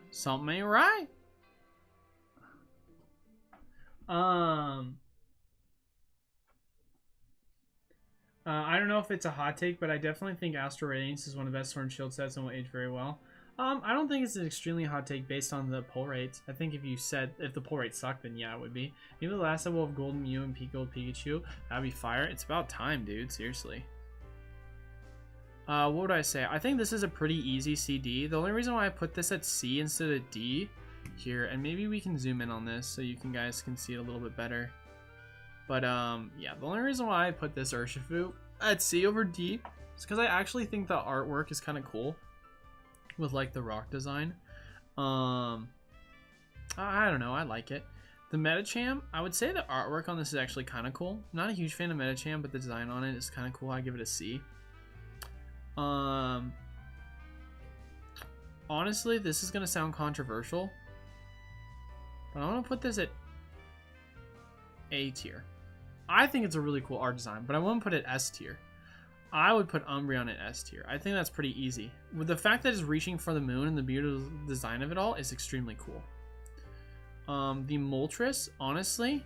Something ain't right. I don't know if it's a hot take, but I definitely think Astral Radiance is one of the best Sword and Shield sets and will age very well. I don't think it's an extremely hot take based on the pull rates. I think if the pull rate sucked, then yeah, it would be. Maybe the last level of Golden Mew and Peak Gold Pikachu, that'd be fire. It's about time, dude. Seriously. What would I say? I think this is a pretty easy CD. The only reason why I put this at C instead of D here, and maybe we can zoom in on this so you guys can see it a little bit better. But yeah, the only reason why I put this Urshifu at C over D is because I actually think the artwork is kind of cool with like the rock design. I don't know, I like it. The Medicham, I would say the artwork on this is actually kind of cool. Not a huge fan of Medicham, but the design on it is kind of cool. I give it a C. Honestly, this is gonna sound controversial, but I'm gonna put this at A tier. I think it's a really cool art design, but I wouldn't put it S tier. I would put Umbreon at S tier. I think that's pretty easy. With the fact that it's reaching for the moon and the beautiful design of it all is extremely cool. The Moltres, honestly,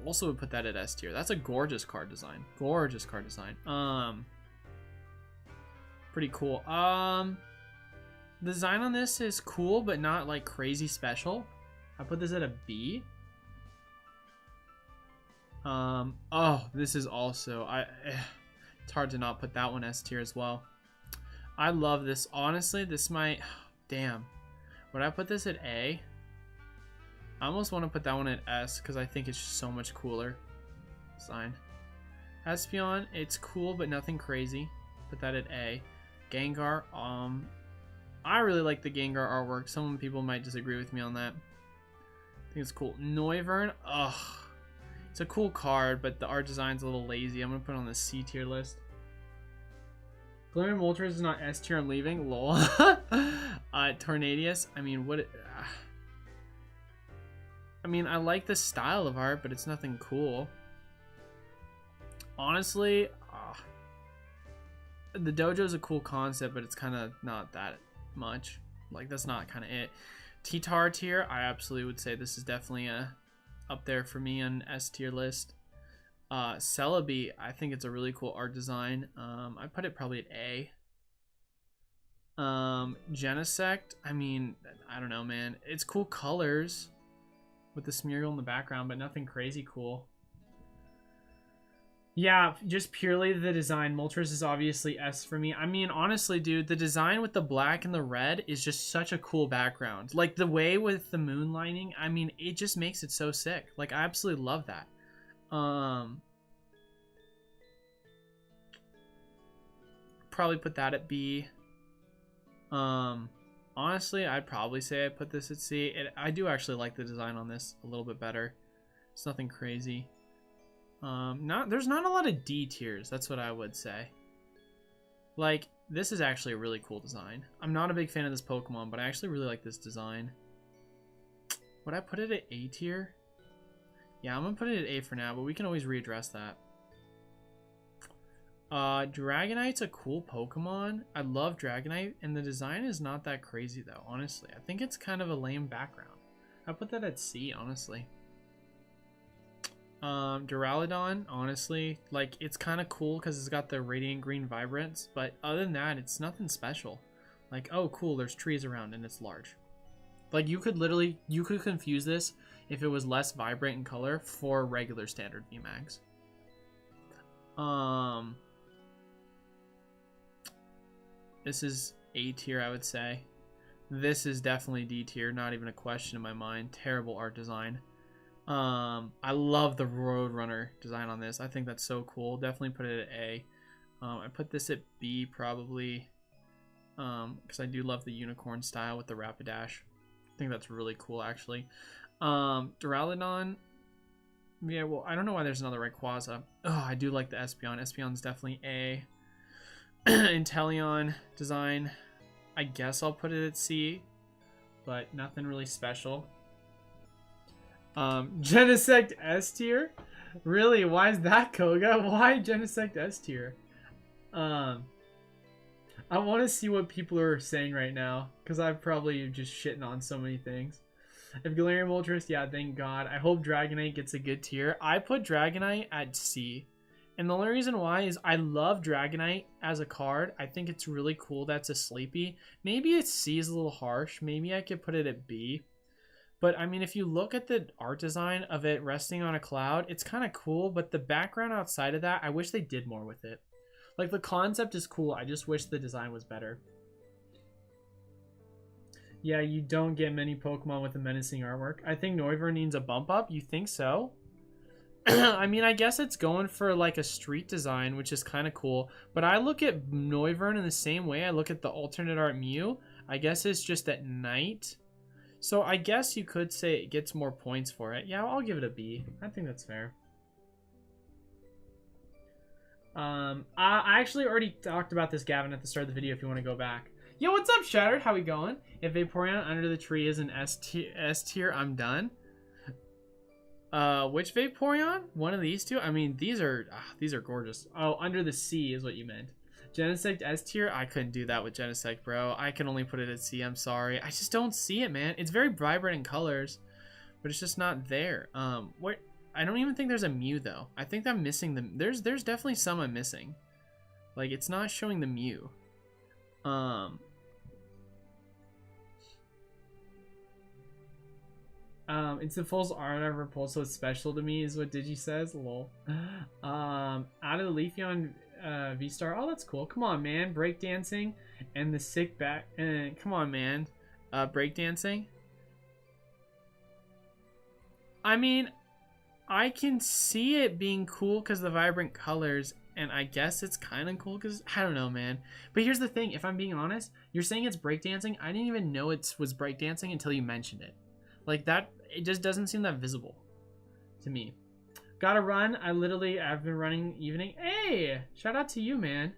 also would put that at S tier. That's a gorgeous card design. Gorgeous card design. Pretty cool. The design on this is cool, but not like crazy special. I put this at a B. Oh, this is also it's hard to not put that one S tier as well. I love this. Honestly, this might, damn. Would I put this at A? I almost want to put that one at S because I think it's just so much cooler. Sign. Espeon, it's cool but nothing crazy. Put that at A. Gengar, I really like the Gengar artwork. Some people might disagree with me on that. I think it's cool. Noivern, ugh. It's a cool card, but the art design's a little lazy. I'm gonna put it on the C tier list. Glaring Moltres is not S tier. I'm leaving. Lol. Tornadius. I mean, what? I mean, I like the style of art, but it's nothing cool. Honestly, the dojo's a cool concept, but it's kind of not that much. Like, that's not kind of it. T-Tar tier, I absolutely would say this is definitely up there for me on S tier list. Celebi, I think it's a really cool art design. I put it probably at A. Genesect, I mean, I don't know, man. It's cool colors with the Smeargle in the background, but nothing crazy cool. Yeah, just purely the design. Moltres is obviously S for me. I mean, honestly, dude, the design with the black and the red is just such a cool background. Like, the way with the moon lining, I mean, it just makes it so sick. Like, I absolutely love that. Probably put that at B. Honestly, I'd probably say I put this at C. I do actually like the design on this a little bit better. It's nothing crazy. There's not a lot of D tiers. That's what I would say. Like, this is actually a really cool design. I'm not a big fan of this Pokemon, but I actually really like this design. Would I put it at A tier? Yeah, I'm gonna put it at A for now, but we can always readdress that. Dragonite's a cool Pokemon. I love Dragonite, and the design is not that crazy though, honestly. I think it's kind of a lame background. I put that at C, honestly. Duraludon, honestly, like, it's kind of cool because it's got the radiant green vibrance, but other than that, it's nothing special. Like, oh cool, there's trees around and it's large. Like, you could confuse this if it was less vibrant in color for regular standard VMAX. This is A tier, I would say. This is definitely D tier, not even a question in my mind. Terrible art design. I love the Roadrunner design on this. I think that's so cool. Definitely put it at A. I put this at B probably, because I do love the unicorn style with the Rapidash. I think that's really cool, actually. Duraludon, yeah, well, I don't know why there's another Rayquaza. Oh, I do like the Espeon. Espeon's definitely A. Inteleon design, I guess I'll put it at C, but nothing really special. Genesect S tier? Really? Why is that, Koga? Why Genesect S tier? I want to see what people are saying right now, because I'm probably just shitting on so many things. If Galarian Moltres, yeah, thank God. I hope Dragonite gets a good tier. I put Dragonite at C, And the only reason why is I love Dragonite as a card. I think it's really cool. That's a sleepy. Maybe its C is a little harsh. Maybe I could put it at B. But I mean, if you look at the art design of it resting on a cloud, it's kind of cool. But the background outside of that, I wish they did more with it. Like, the concept is cool. I just wish the design was better. Yeah, you don't get many Pokemon with a menacing artwork. I think Noivern needs a bump up. You think so? I mean, I guess it's going for like a street design, which is kind of cool. But I look at Noivern in the same way I look at the alternate art Mew. I guess it's just at night. So I guess you could say it gets more points for it. Yeah, I'll give it a B. I think that's fair. I actually already talked about this, Gavin, at the start of the video if you want to go back. Yo, what's up, Shattered? How we going? If Vaporeon under the tree is an S tier, I'm done. Which Vaporeon? One of these two? I mean, these are gorgeous. Oh, under the C is what you meant. Genesect S tier? I couldn't do that with Genesect, bro. I can only put it at C. I'm sorry. I just don't see it, man. It's very vibrant in colors, but it's just not there. What? I don't even think there's a Mew though. I think I'm missing them. There's definitely some I'm missing. Like, it's not showing the Mew. It's the full art of Repulso. It's special to me, is what Digi says. Lol. Out of the Leafeon V-Star. Oh, that's cool. Come on, man. Breakdancing and the sick back. Come on, man. Breakdancing. I mean, I can see it being cool because of the vibrant colors, and I guess it's kind of cool because, I don't know, man. But here's the thing, if I'm being honest, you're saying it's breakdancing. I didn't even know it was breakdancing until you mentioned it. Like, that, it just doesn't seem that visible to me. Gotta run. I've been running evening. Hey, shout out to you, man.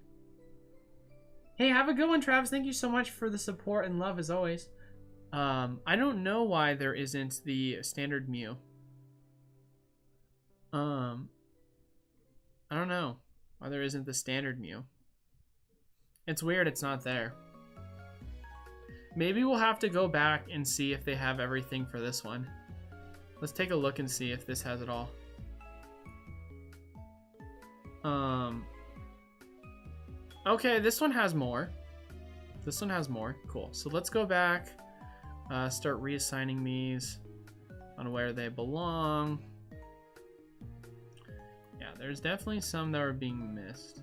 Hey, have a good one, Travis. Thank you so much for the support and love as always. I don't know why there isn't the standard Mew. I don't know why there isn't the standard Mew. It's weird it's not there. Maybe we'll have to go back and see if they have everything for this one. Let's take a look and see if this has it all. Okay, this one has more. This one has more. Cool. So let's go back, start reassigning these on where they belong. Yeah, there's definitely some that are being missed.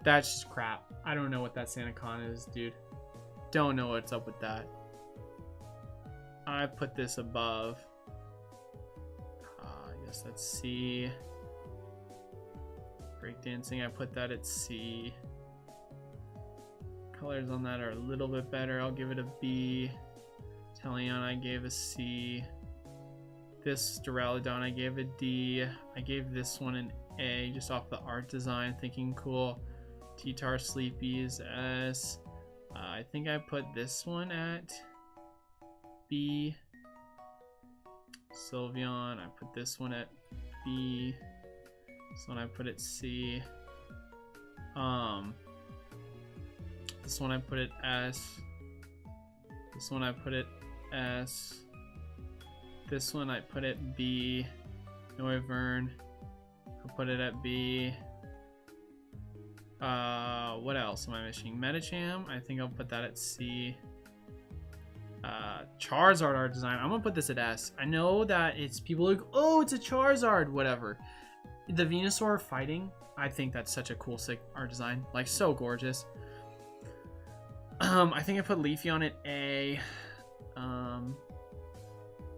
That's just crap. I don't know what that SantaCon is, dude. Don't know what's up with that. I put this above. I guess that's C. Breakdancing, I put that at C. Colors on that are a little bit better. I'll give it a B. Teleon, I gave a C. This Duraludon, I gave a D. I gave this one an A just off the art design, thinking cool. T-Tar Sleepy's S. I think I put this one at B. Sylveon, I put this one at B. This one I put at C. This one I put at S. This one I put at S. This one I put at B. Noivern, I put it at B. What else am I missing? Medicham, I think I'll put that at C. Charizard art design, I'm gonna put this at S. I know that it's people like, oh, it's a Charizard, whatever. The Venusaur fighting, I think that's such a cool, sick art design. Like, so gorgeous. I think I put Leafeon at A.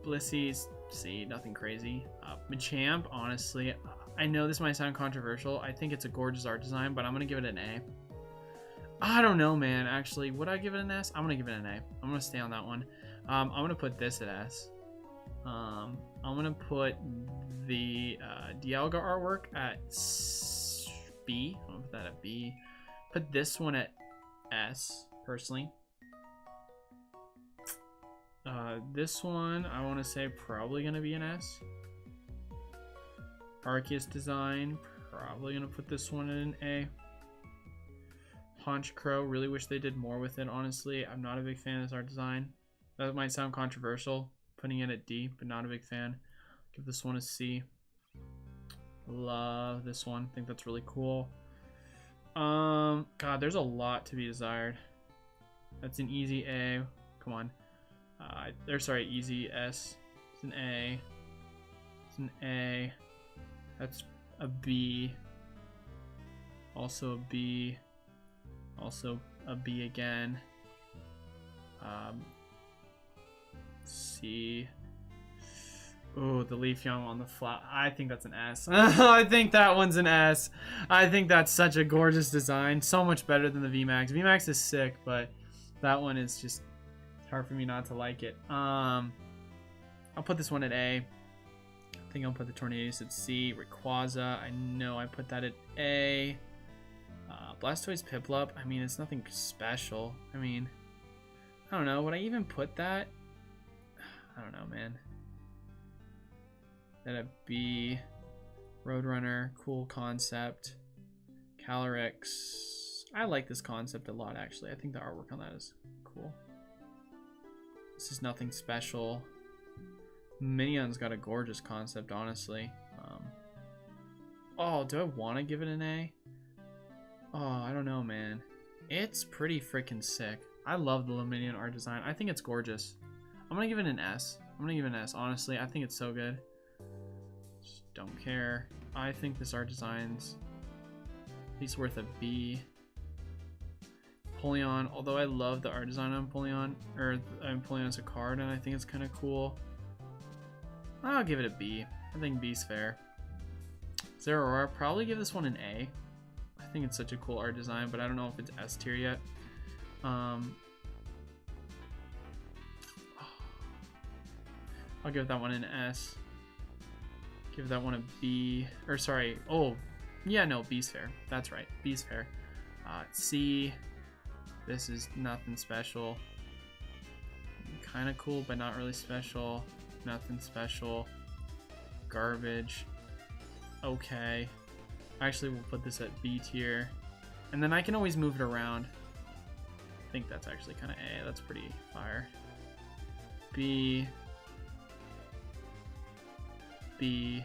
Blissey's C, nothing crazy. Machamp, honestly, I know this might sound controversial. I think it's a gorgeous art design, but I'm gonna give it an A. I don't know, man. Actually, would I give it an S? I'm gonna give it an A. I'm gonna stay on that one. I'm gonna put this at S. I'm gonna put the Dialga artwork at B. I'm gonna put that at B. Put this one at S, personally. This one, I want to say probably gonna be an S. Arceus design, probably gonna put this one in an A. Honchkrow, really wish they did more with it, honestly. I'm not a big fan of this art design. That might sound controversial, putting it at D, but not a big fan. Give this one a C. Love this one. I think that's really cool. God, there's a lot to be desired. That's an easy A. Come on. Sorry, easy S. It's an A. It's an A. That's a B. Also a B. Also a B again. C. Oh, the Leafeon on the flat. I think that's an S. I think that one's an S. I think that's such a gorgeous design. So much better than the VMAX. VMAX is sick, but that one is just hard for me not to like it. I'll put this one at A. I think I'll put the Tornadus at C. Rayquaza, I know I put that at A. Blastoise Piplup, I mean, it's nothing special. I mean, I don't know. Would I even put that? I don't know, man. That a B. Roadrunner, cool concept. Calyrex. I like this concept a lot, actually. I think the artwork on that is cool. This is nothing special. Minion's got a gorgeous concept, honestly. Oh, do I want to give it an A? Oh, I don't know, man. It's pretty freaking sick. I love the Luminion art design. I think it's gorgeous. I'm going to give it an S. I'm going to give it an S, honestly. I think it's so good. Just don't care. I think this art design's at least worth a B. Polion, although I love the art design on Polion, or Polion as a card, and I think it's kind of cool. I'll give it a B. I think B's fair. Zeraora, probably give this one an A. I think it's such a cool art design, but I don't know if it's S tier yet. I'll give that one an S. Give that one a B. Or sorry. Oh, yeah, no, B's fair. That's right. B's fair. C. This is nothing special. Kind of cool, but not really special. Nothing special. Garbage. Okay. Actually, we'll put this at B tier. And then I can always move it around. I think that's actually kind of A. That's pretty fire. B. B.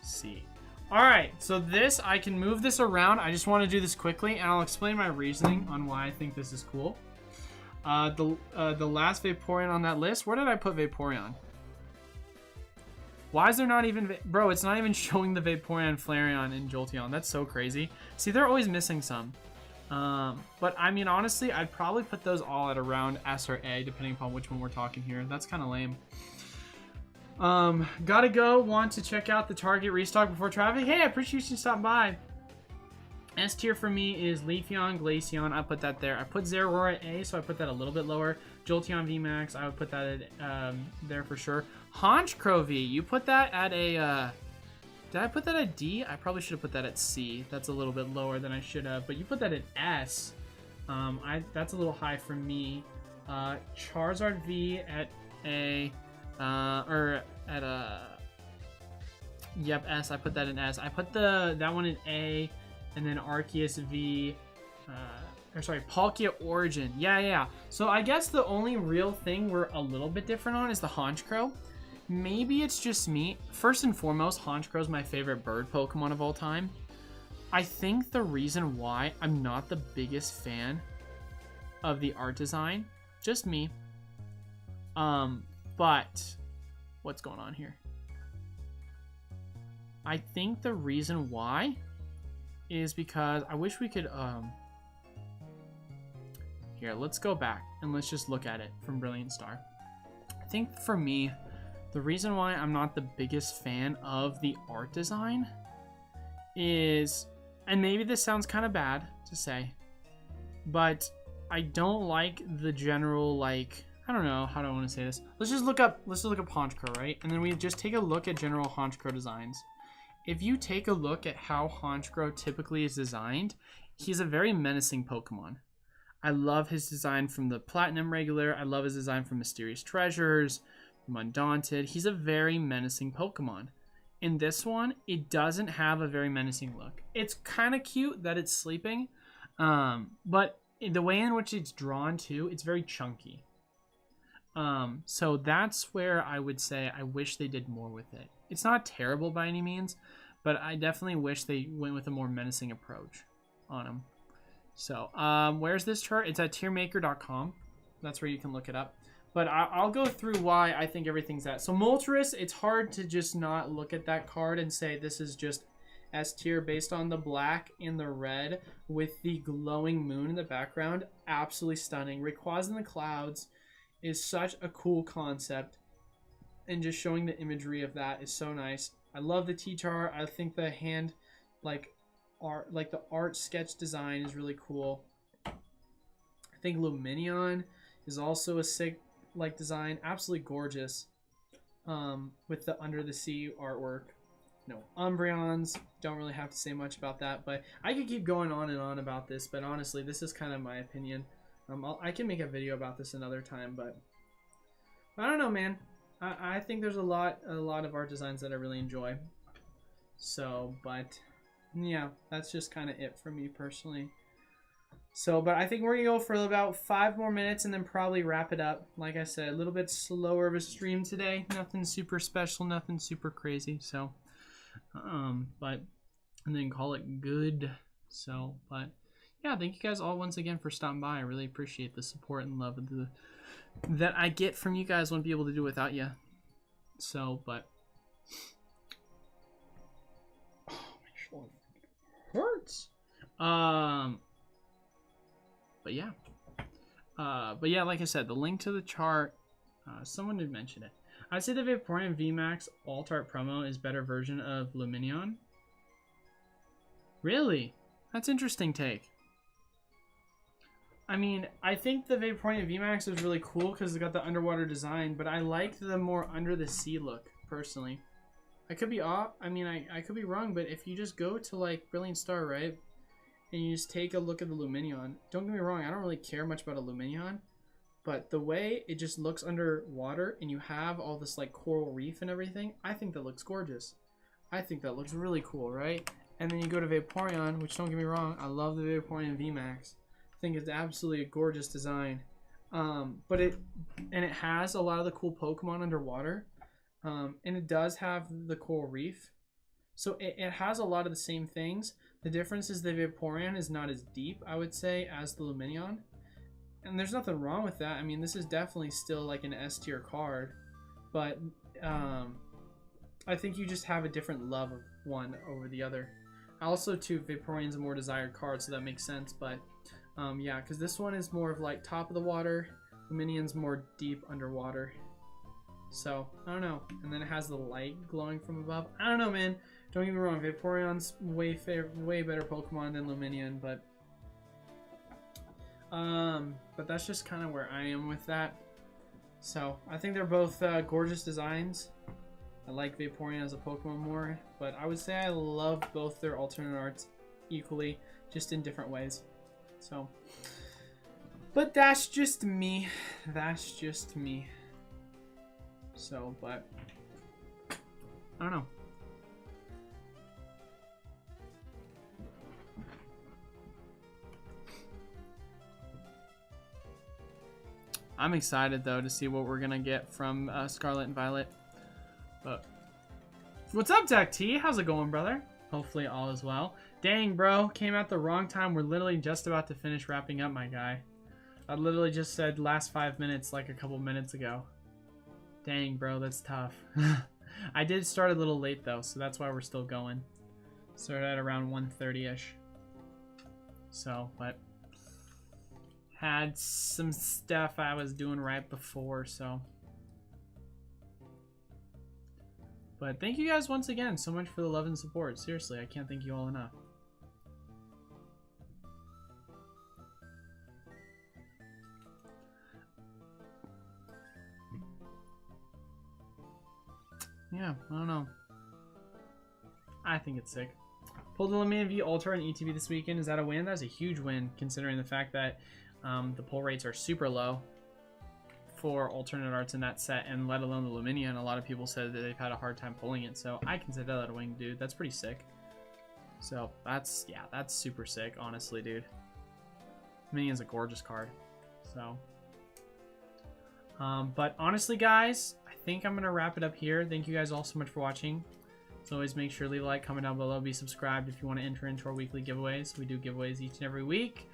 C. Alright, so this, I can move this around. I just want to do this quickly, and I'll explain my reasoning on why I think this is cool. The last Vaporeon on that list, where did I put Vaporeon? Why is there not even... Bro, it's not even showing the Vaporeon, Flareon, and Jolteon. That's so crazy. See, they're always missing some. But, I mean, honestly, I'd probably put those all at around S or A, depending upon which one we're talking here. That's kind of lame. Gotta go. Want to check out the Target restock before traffic? Hey, I appreciate you stopping by. S tier for me is Leafeon, Glaceon. I put that there. I put Zeraora at A, so I put that a little bit lower. Jolteon VMAX, I would put that at there for sure. Honchkrow V, you put that at a... did I put that at D? I probably should have put that at C. That's a little bit lower than I should have, but you put that at S. That's a little high for me. Charizard V at A, or at a... Yep, S. I put that in S. I put that one in A. And then Arceus V, Palkia Origin. Yeah. So I guess the only real thing we're a little bit different on is the Honchkrow. Maybe it's just me. First and foremost, Honchkrow is my favorite bird Pokemon of all time. I think the reason why I'm not the biggest fan of the art design, just me. But what's going on here? I think the reason why is because I wish we could, here, let's go back and let's just look at it from Brilliant Star. I think for me, the reason why I'm not the biggest fan of the art design is, and maybe this sounds kind of bad to say, but I don't like the general, like, I don't know, how do I want to say this? Let's just look up Honchkrow, right? And then we just take a look at general Honchkrow designs. If you take a look at how Honchkrow typically is designed, he's a very menacing Pokemon. I love his design from the Platinum regular. I love his design from Mysterious Treasures, from Undaunted. He's a very menacing Pokemon. In this one, it doesn't have a very menacing look. It's kind of cute that it's sleeping, but the way in which it's drawn too, it's very chunky. So that's where I would say I wish they did more with it. It's not terrible by any means, but I definitely wish they went with a more menacing approach on them. So, where's this chart? It's at tiermaker.com. That's where you can look it up. But I'll go through why I think everything's at. So Moltres, it's hard to just not look at that card and say this is just S tier based on the black and the red with the glowing moon in the background. Absolutely stunning. Rayquaza in the clouds is such a cool concept, and just showing the imagery of that is so nice. I love the T-char. I think the hand, like the art sketch design is really cool. I think Luminion is also a sick design, absolutely gorgeous. With the under the sea artwork. No, Umbreons, don't really have to say much about that, but I could keep going on and on about this, but honestly, this is kind of my opinion. I can make a video about this another time, but I don't know, man. I think there's a lot of art designs that I really enjoy. So, but yeah, that's just kind of it for me personally. So, but I think we're gonna go for about 5 more minutes and then probably wrap it up. Like I said, a little bit slower of a stream today. Nothing super special, nothing super crazy. So, but and then call it good. So, but yeah, thank you guys all once again for stopping by. I really appreciate the support and love that I get from you guys. Wouldn't be able to do without you. So, but oh, my shoulder hurts. But yeah, like I said, the link to the chart. Someone did mention it. I'd say the Vaporeon VMAX Alt Art promo is better version of Luminion. Really? That's interesting take. I mean, I think the Vaporeon VMAX is really cool because it's got the underwater design, but I like the more under the sea look, personally. I could be off. I mean, I could be wrong, but if you just go to, like, Brilliant Star, right? And you just take a look at the Luminion. Don't get me wrong, I don't really care much about a Luminion, but the way it just looks underwater and you have all this, like, coral reef and everything, I think that looks gorgeous. I think that looks really cool, right? And then you go to Vaporeon, which, don't get me wrong, I love the Vaporeon VMAX. I think it's absolutely a gorgeous design. But it has a lot of the cool Pokemon underwater. And it does have the coral reef. So it has a lot of the same things. The difference is the Vaporeon is not as deep, I would say, as the Luminion. And there's nothing wrong with that. I mean, this is definitely still like an S tier card. But I think you just have a different love of one over the other. Also, too, Vaporeon's a more desired card, so that makes sense. But yeah, because this one is more of like top of the water. Luminion's more deep underwater. So, I don't know. And then it has the light glowing from above. I don't know, man. Don't get me wrong. Vaporeon's way better Pokemon than Luminion, but that's just kind of where I am with that. So, I think they're both gorgeous designs. I like Vaporeon as a Pokemon more, but I would say I love both their alternate arts equally, just in different ways. So, but that's just me. That's just me. So, but I don't know. I'm excited though to see what we're gonna get from Scarlet and Violet. But what's up, Zach T? How's it going, brother? Hopefully all is well. Dang, bro, came at the wrong time. We're literally just about to finish wrapping up, my guy. I literally just said last 5 minutes like a couple minutes ago. Dang, bro, that's tough. I did start a little late though, so that's why we're still going. Started at around 1:30ish. So, but had some stuff I was doing right before, so. But thank you guys once again so much for the love and support. Seriously, I can't thank you all enough. Yeah, I don't know. I think it's sick. Pulled the Lumion V Ultra and ETB this weekend. Is that a win? That's a huge win, considering the fact that the pull rates are super low for alternate arts in that set, and let alone the Luminion. A lot of people said that they've had a hard time pulling it, so I consider that a win, dude. That's pretty sick. So that's, yeah, that's super sick, honestly, dude. Luminion's a gorgeous card. So But honestly, guys, I think I'm going to wrap it up here. Thank you guys all so much for watching. So always make sure to leave a like, comment down below, be subscribed if you want to enter into our weekly giveaways. We do giveaways each and every week.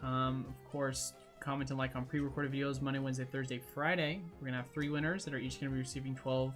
Of course, comment and like on pre-recorded videos Monday, Wednesday, Thursday, Friday. We're going to have 3 winners that are each going to be receiving 12